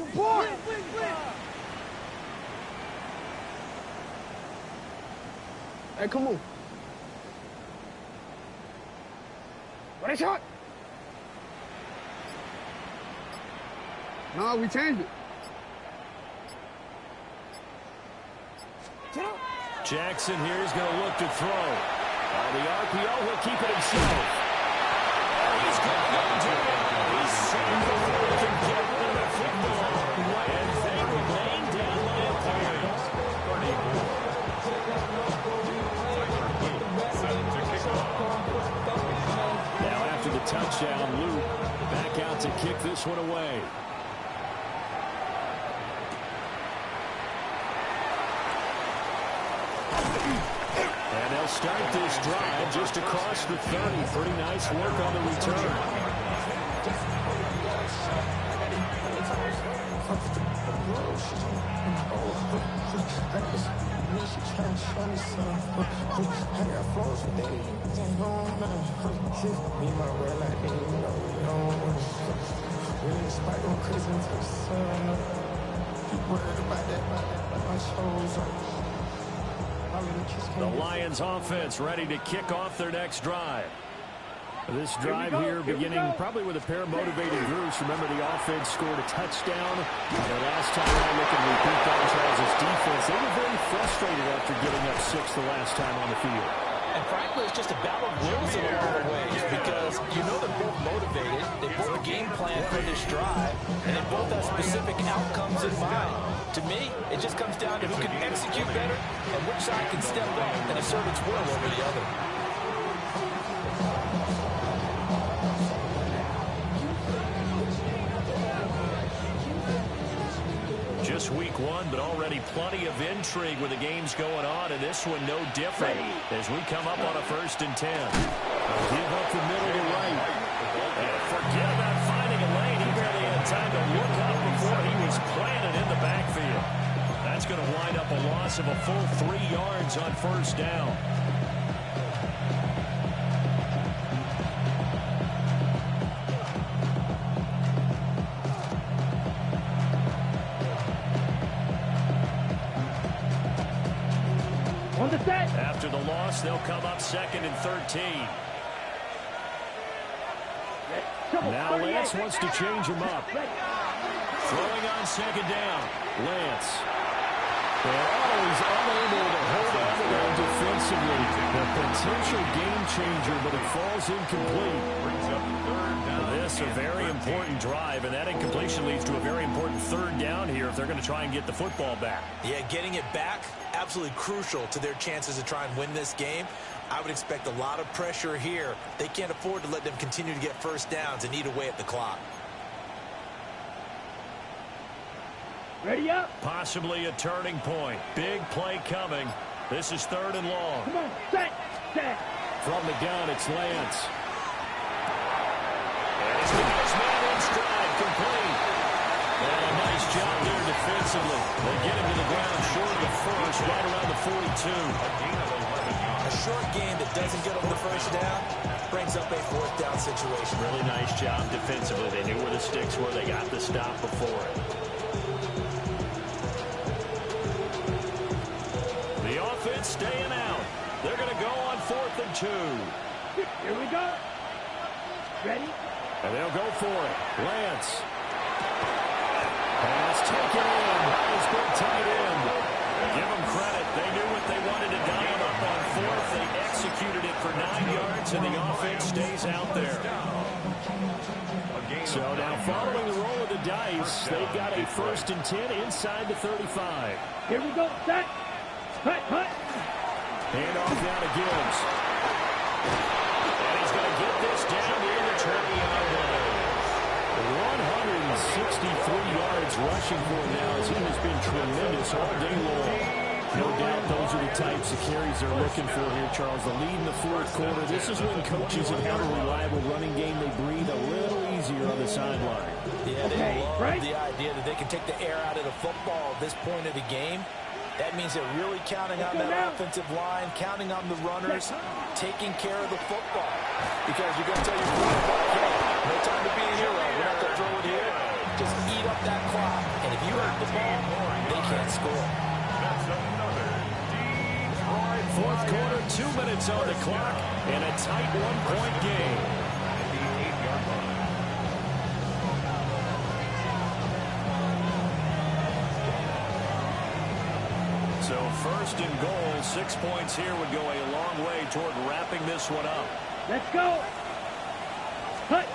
Hey, come on. What is shot? No, we changed it. Jackson here is going to look to throw. The RPO, he'll keep it himself. He's going to He's saved before he can get rid of the football. And they remain down by a point. Now after the touchdown, Luke back out to kick this one away. And they'll start this drive just across the 30. Pretty nice work on the return. The Lions offense ready to kick off their next drive. This drive here beginning probably with a pair of motivated groups. Remember, the offense scored a touchdown. The last time I look at repeat that Charles' defense, they were very frustrated after giving up 6 the last time on the field. And frankly, it's just a battle of wills in a lot of ways because you know they're both motivated. They both game plan for this drive, and they both have specific outcomes in mind. To me, it just comes down to who can execute better and which side can step up and assert its will over the other. Just week 1, but already plenty of intrigue with the games going on, and this one no different as we come up on a 1st and 10. Give up the middle to right. And forget about finding a lane. He barely had time to look up before he was planted in the backfield. That's going to wind up a loss of a full 3 yards on 1st down. After the loss, they'll come up 2nd and 13. Now Lance wants to change him up. Throwing on 2nd down. Lance. They're always unable to hold on to them defensively. The potential game changer, but it falls incomplete. Brings up 3rd down. This a very important drive, and that incompletion leads to a very important 3rd down here if they're going to try and get the football back. Yeah, getting it back, absolutely crucial to their chances to try and win this game. I would expect a lot of pressure here. They can't afford to let them continue to get 1st downs and eat away at the clock. Ready up. Possibly a turning point. Big play coming. This is 3rd and long. Come on, set. From the gun, it's Lance. And he's got his man in stride, complete. And a nice job there defensively. They get him to the ground short of the 1st, right around the 42. A short game that doesn't get them the 1st down brings up a 4th down situation. Really nice job defensively. They knew where the sticks were. They got the stop before it. The offense staying out. They're going to go on 4th and 2. Here we go. Ready? And they'll go for it. Lance. Pass taken in by his big tight end. Give them credit. They knew what they wanted to dial up on 4th. They executed it for 9 yards, and the offense stays out there. So now following the roll of the dice, they've got a 1st and 10 inside the 35. Here we go. Set. Hut. Hand off now to Gibbs. And he's going to get this down near the 20-yard line. 163 yards rushing for him now as he has been tremendous all day long. No doubt those are the types of carries they're looking for here, Charles. The lead in the fourth quarter. This is when coaches that have a reliable running game, they breathe a little easier on the sideline. Yeah, they love the idea that they can take the air out of the football at this point of the game. That means they're really counting on that offensive line, counting on the runners, taking care of the football. Because you're going to tell your quarterback, hey, no time to be a hero. We're not going to throw it here. Just eat up that clock. And if you have the ball, they can't score. That's another Detroit Fourth quarter, 2 minutes on the clock, and a tight one-point game. at the 8-yard line. So first and goal, 6 points here would go a long way toward wrapping this one up. Let's go. Cut.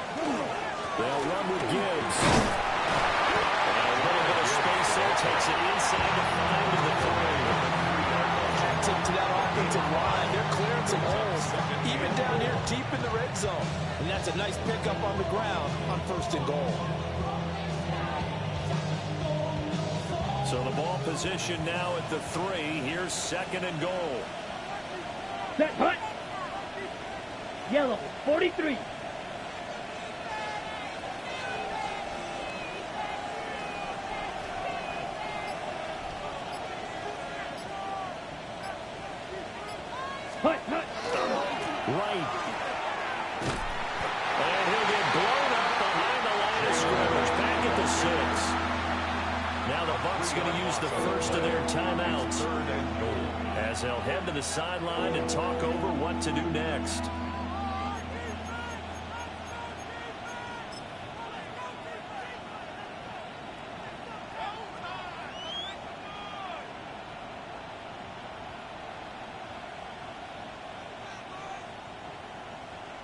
They'll run with Gibbs. And a little bit of space there, takes it inside the 5 to the 3. Tip to that offensive line. They're clearing some holes, even down here deep in the red zone. And that's a nice pickup on the ground on first and goal. So the ball position now at the 3. Here's second and goal. Set. Cut. Yellow. 43. Cut. Right. And he'll get blown up behind the line of scrimmage. Back at the 6. Now the Bucs going to use the first of their timeouts Third and goal. as they'll head to the sideline and talk over what to do next.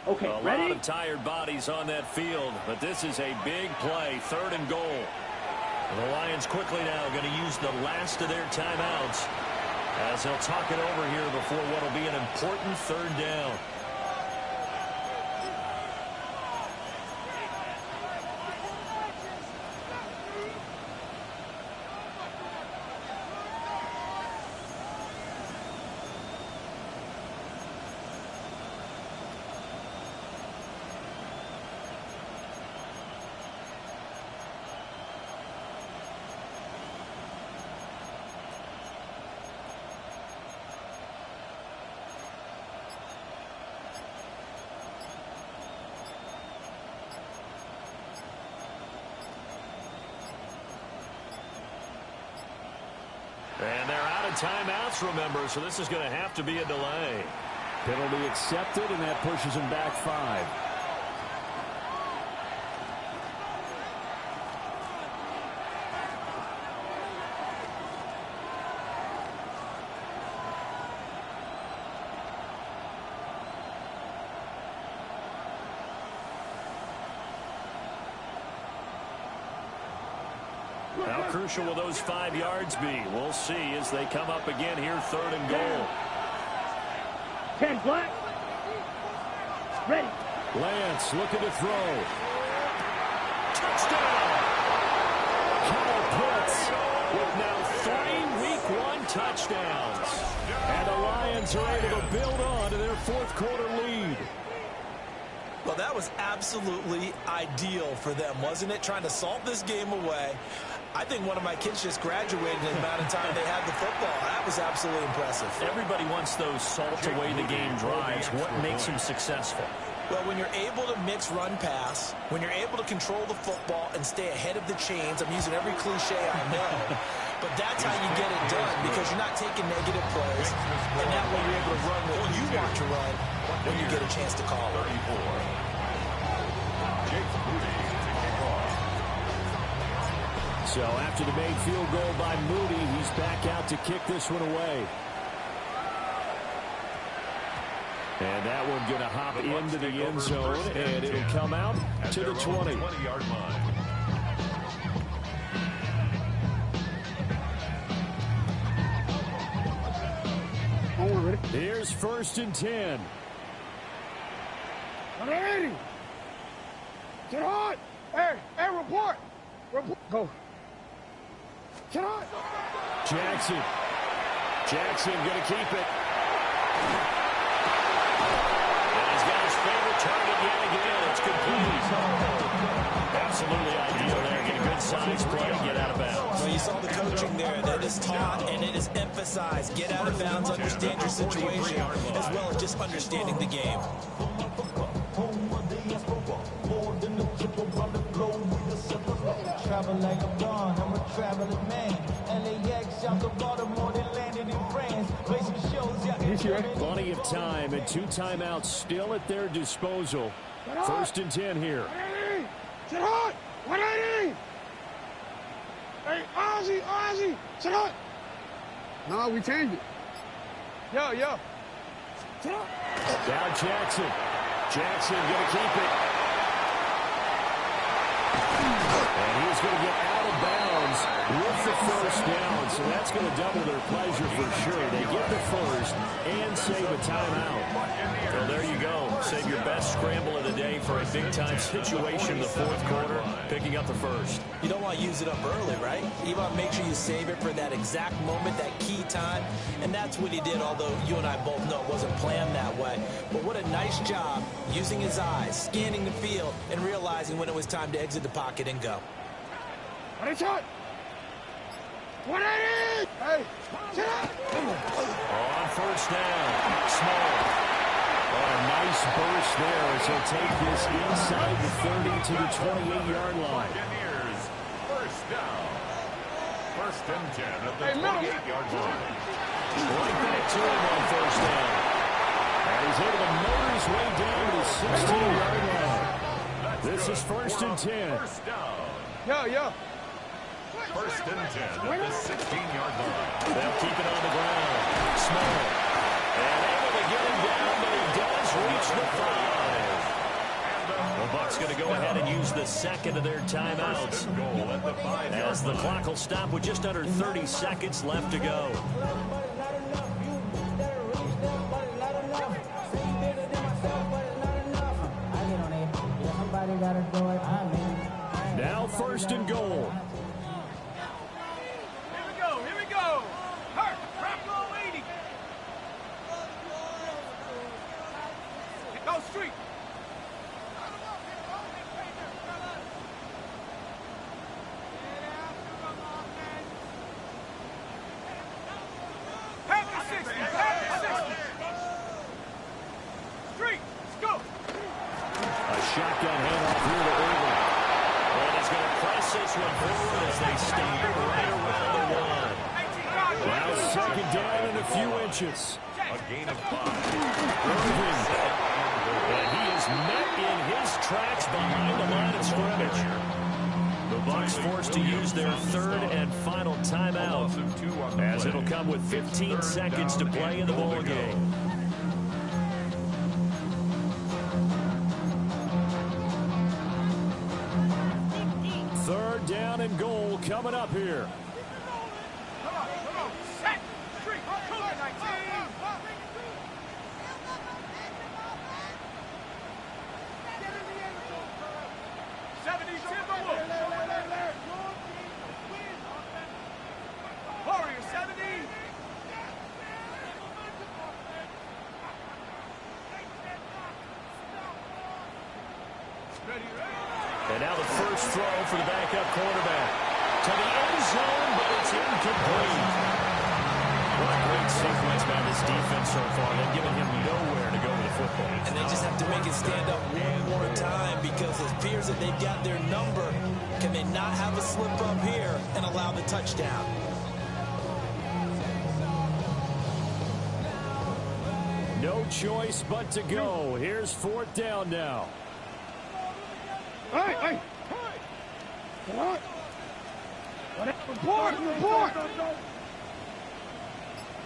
Okay, A ready? lot of tired bodies on that field, but this is a big play, third and goal. The Lions quickly now going to use the last of their timeouts as they'll talk it over here before what will be an important third down. And they're out of timeouts, remember, so this is going to have to be a delay. Penalty accepted, and that pushes him back 5. How crucial will those 5 yards be? We'll see as they come up again here, third and goal. 10 black. Ready. Lance looking to throw. Touchdown! Kyle Pitts with now 3 Week 1 touchdowns. And the Lions are able to build on to their fourth quarter lead. Well, that was absolutely ideal for them, wasn't it? Trying to salt this game away. I think one of my kids just graduated in the amount of time they had the football. That was absolutely impressive. Everybody wants those salt-away-the-game drives. What makes them successful? Well, when you're able to mix run-pass, when you're able to control the football and stay ahead of the chains, I'm using every cliche I know, but that's how you get it done because you're not taking negative plays, and that way you're able to run what you want to run when you get a chance to call it. 34. Jake Moody to kick off. So after the made field goal by Moody, he's back out to kick this one away. And that one going to hop into the end zone, and it'll come out to the 20. 20-yard line. Here's first and 10. Ready. Get on. Hey, report. Report. Go. Get on. Jackson Jackson going to keep it. And he's got his favorite target yet again. It's complete. Absolutely ideal there. Get a good size play, get out of bounds. Well, you saw the coaching there. That is taught and it is emphasized. Get out of bounds, understand your situation, as well as just understanding the game. Travel like I'm gone, I'm a traveling man. LAX out to Baltimore, then landed in France. Play some shows out here. Plenty of time and 2 timeouts still at their disposal. 1st and 10 here. 180! Sit hard! 180! Hey, Ozzy! Sit hard! No, we changed it. Yo. Sit hard! Now Jackson. Jackson going to keep it. And he's going to get out of bounds with the 1st down, so that's going to double their pleasure for sure. They get the 1st and save a timeout. So there you go. Save your best scramble of the day for a big-time situation in the 4th quarter, picking up the 1st. You don't want to use it up early, right? You want to make sure you save it for that exact moment, that key time, and that's what he did, although you and I both know it wasn't planned that way. But what a nice job using his eyes, scanning the field, and realizing when it was time to exit the pocket and go. 180! Hey, sit up! On 1st down, Small. Oh, a nice burst there as he'll take this inside the 30 to the 28-yard line. Buccaneers, 1st down. 1st and 10 at the Hey, 28-yard line. Right back to him on 1st down. And he's able to motor his way down to the 16-yard line. This is 1st and 10. 1st down. Yo. 1st and 10 at the 16-yard line. They'll keep it on the ground. Small. And able to get him down, but he does reach the 5. The Bucs going to go ahead and use the 2nd of their timeouts, Goal at the 5-yard as the clock will stop with just under 30 seconds left to go. Now 1st and goal. Here we go. Hurt, Rocco 80. Go street. Street, let's go. A shotgun handoff here to Irvin. And he's going to press this one forward as they stand right around the 1. Now 2nd down and a few inches. A gain of 5. Irvin. And he is met in his tracks behind the line of scrimmage. The Bucs forced to use their 3rd and final timeout, as it'll come with 15 seconds to play in the ball game. Third down and goal coming up here. Come on. Set. Street. Cougar 19. Warrior 70. And now the first throw for the backup quarterback. To the end zone, but it's incomplete. What a great sequence by this defense so far. They've given him nowhere to go with the football. And they just have to make it stand up one more time, because it appears that they've got their number. Can they not have a slip up here and allow the touchdown? No choice but to go. Here's 4th down now. Hey. What? Report.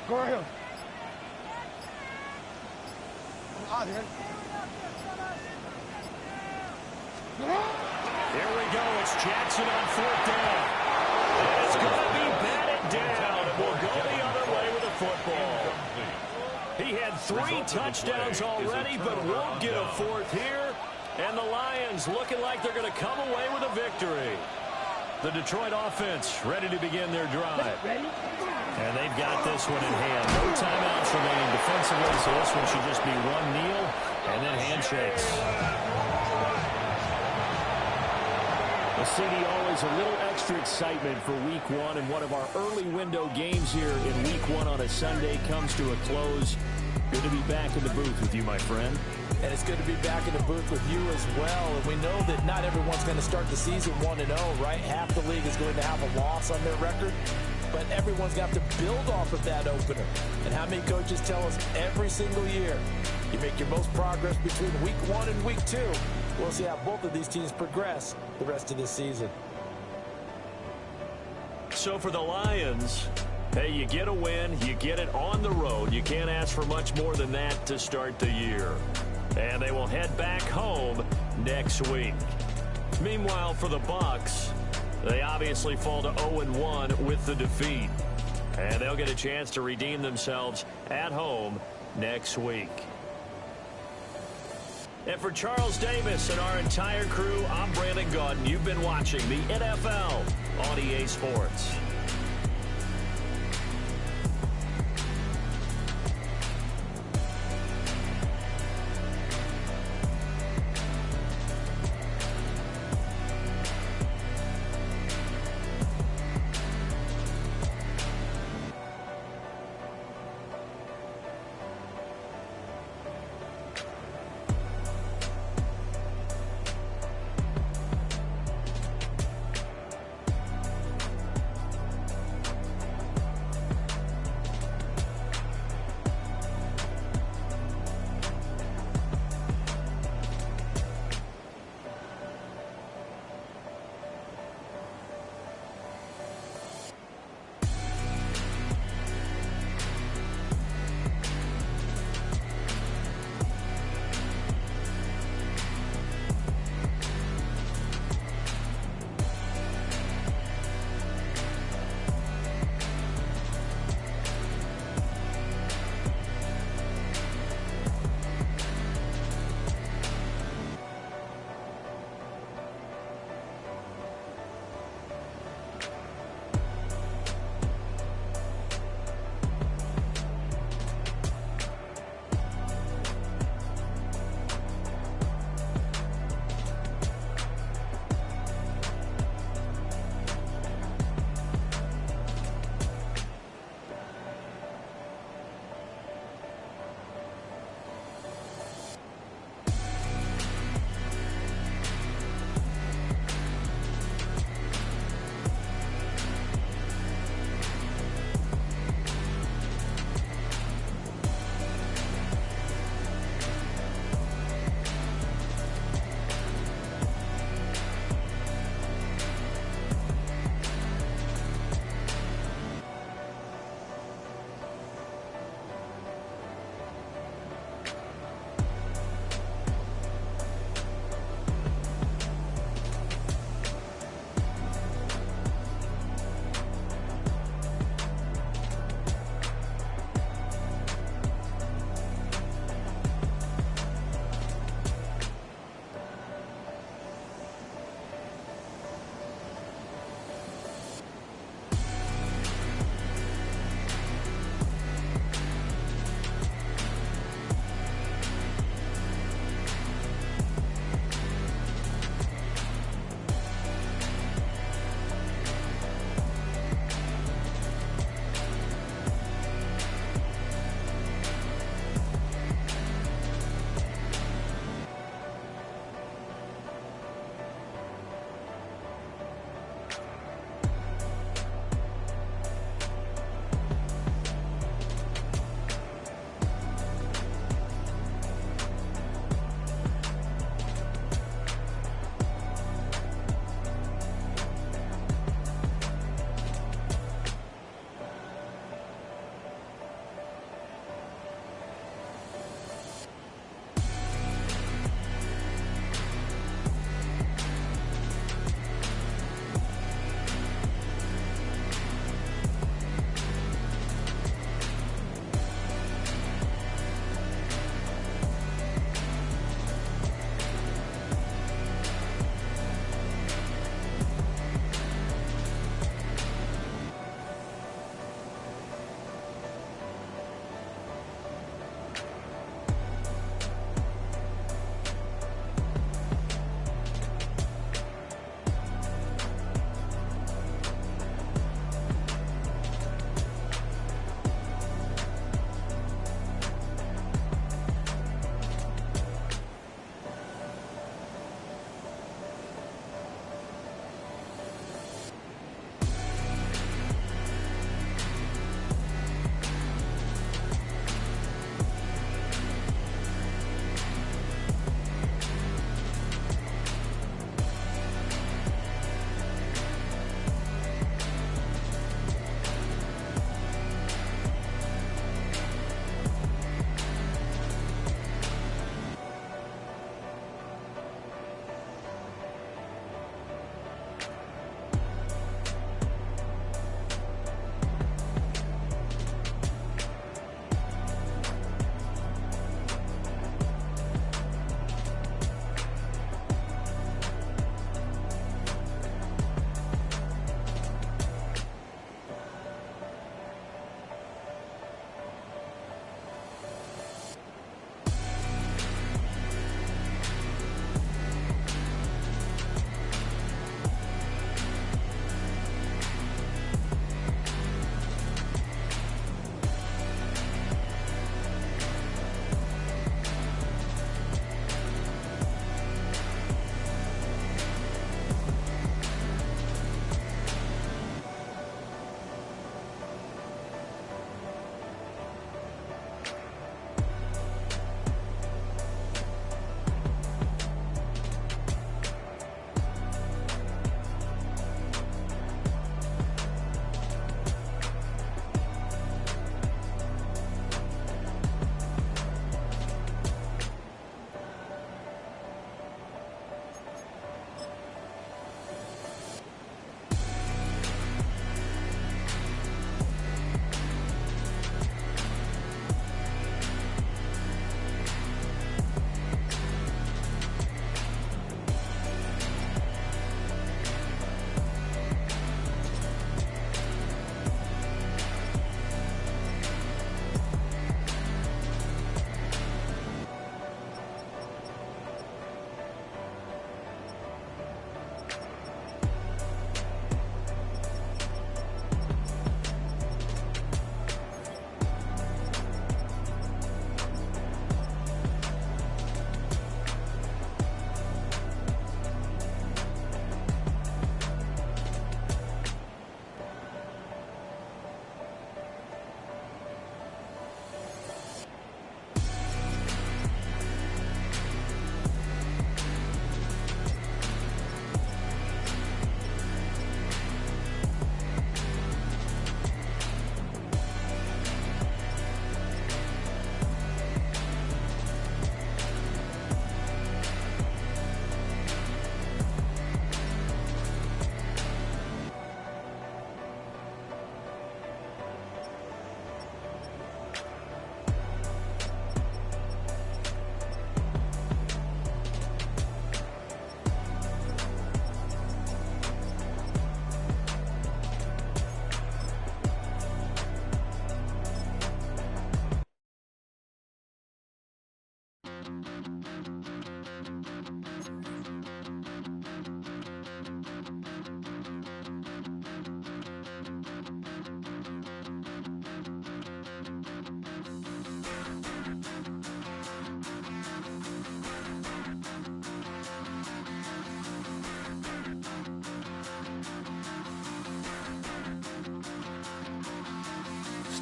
Go right here. Out here. Here we go. It's Jackson on 4th down. And it's going to be batted down. It will go the other way with the football. He had 3 touchdowns already, but won't get a 4th here. And the Lions looking like they're going to come away with a victory. The Detroit offense ready to begin their drive. And they've got this one in hand. No timeouts remaining defensively, so this one should just be one kneel and then handshakes. Well, CD, always a little extra excitement for Week 1, and one of our early window games here in Week 1 on a Sunday comes to a close. Good to be back in the booth with you, my friend. And it's good to be back in the booth with you as well. And we know that not everyone's going to start the season 1-0, right? Half the league is going to have a loss on their record. But everyone's got to build off of that opener. And how many coaches tell us every single year, you make your most progress between Week 1 and Week 2. We'll see how both of these teams progress the rest of this season. So for the Lions, hey, you get a win, you get it on the road. You can't ask for much more than that to start the year. And they will head back home next week. Meanwhile, for the Bucs, they obviously fall to 0-1 with the defeat. And they'll get a chance to redeem themselves at home next week. And for Charles Davis and our entire crew, I'm Brandon Gaudin. You've been watching the NFL on EA Sports.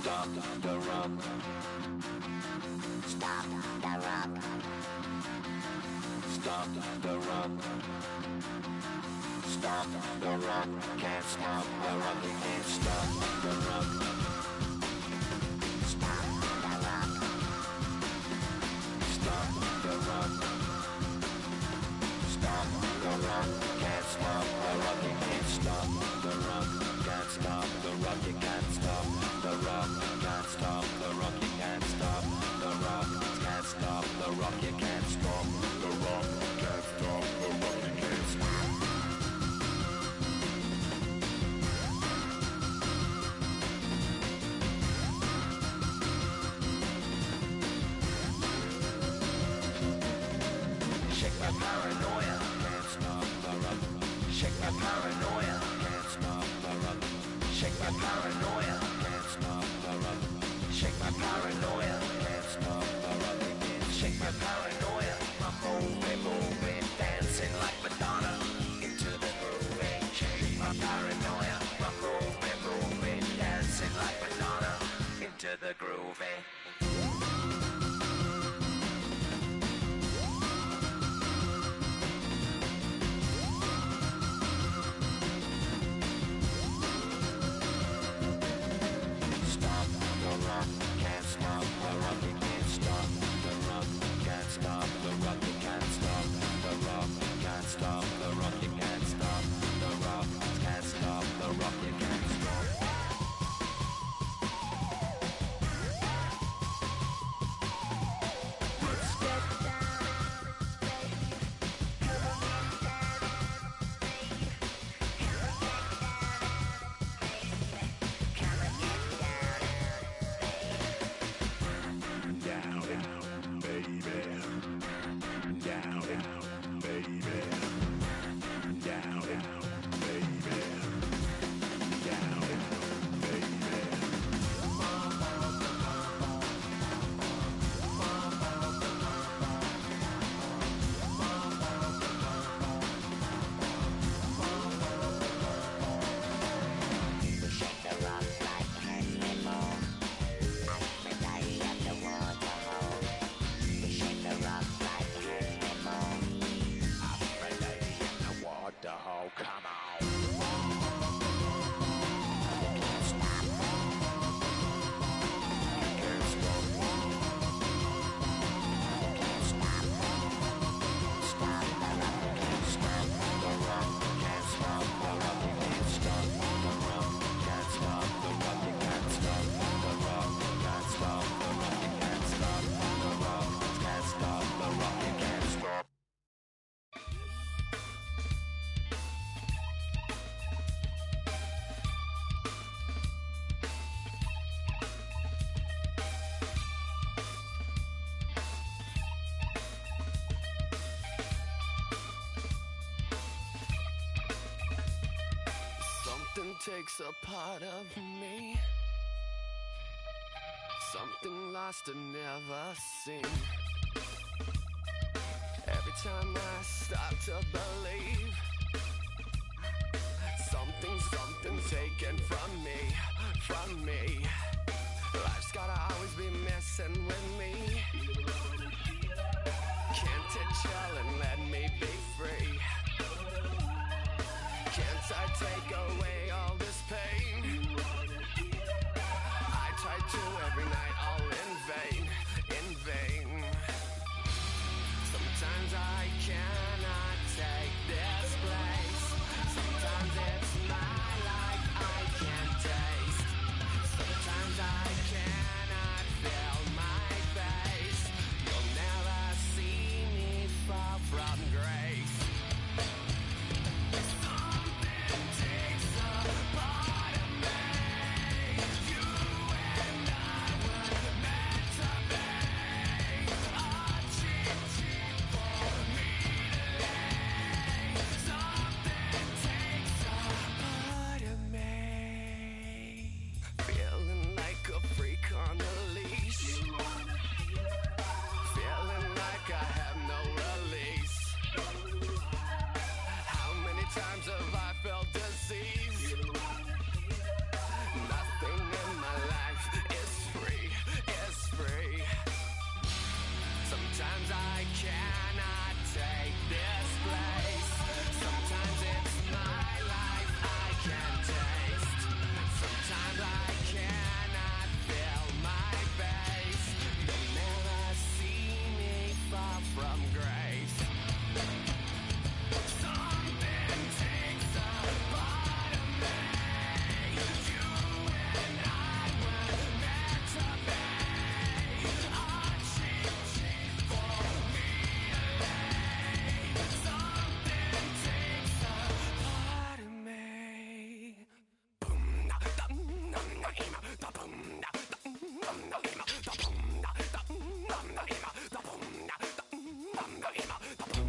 Stop the rock. Stop the rock. Stop the rock. Stop the rock. Can't stop the rock. You can't stop the rock. Stop the rock. Stop the rock. Stop the rock. Can't stop the rock. You can't stop the rock. Can't stop the rock. You can't stop the rock. Can't stop the rock. You can't stop the rock. Can't stop the rock. You can't stop the rock. Can't stop the rock. You can't stop. Shake my paranoia. Can't stop the rock. Shake my paranoia. Can't stop the rock. Shake my paranoia. Can't stop the rock. Shake my paranoia. Can't stop the rock. Shake my paranoia. I'm moving, dancing like Madonna into the groove. Shake my paranoia. I'm moving, dancing like Madonna into the groove. Stop the rock, can't stop the rock, you can't stop the rock, can't stop the rock, you can't stop the rock, can't stop the rock, you can't stop the rock, can't stop the rock, you can't stop. Let's get down, come on, Down, baby. Down, baby. Down, baby. Down, baby. Shake the rock like animal. Everybody at the waterhole. We shake the rock like animal. Everybody at the waterhole. Come on. You can't stop. You can't stop. You can't stop. Stop the rock. You can't stop the rock. Can't stop the rock. You can't stop the rock. Can't stop the rock. You can't stop the rock. Can't stop the rock. You can't stop the rock. Can't stop the rock. You can't stop. Something takes a part of me. Something lost and never seen. Every time I start to believe, something's taken from me. Life's gotta always be messing with me. Can't it chill and let me be free? Can't I take away all this pain? I try to every night, all in vain. Sometimes I cannot take this place. Sometimes it's my life I can't taste. Sometimes I cannot feel my face. You'll never see me fall from grace. Something takes a part of me. You and I were meant to be. A cheat for me to lay. Something takes a part of me. Feeling like a freak on a leash. Feeling like I have no release. How many times have I felt disease? Nothing in my life Papa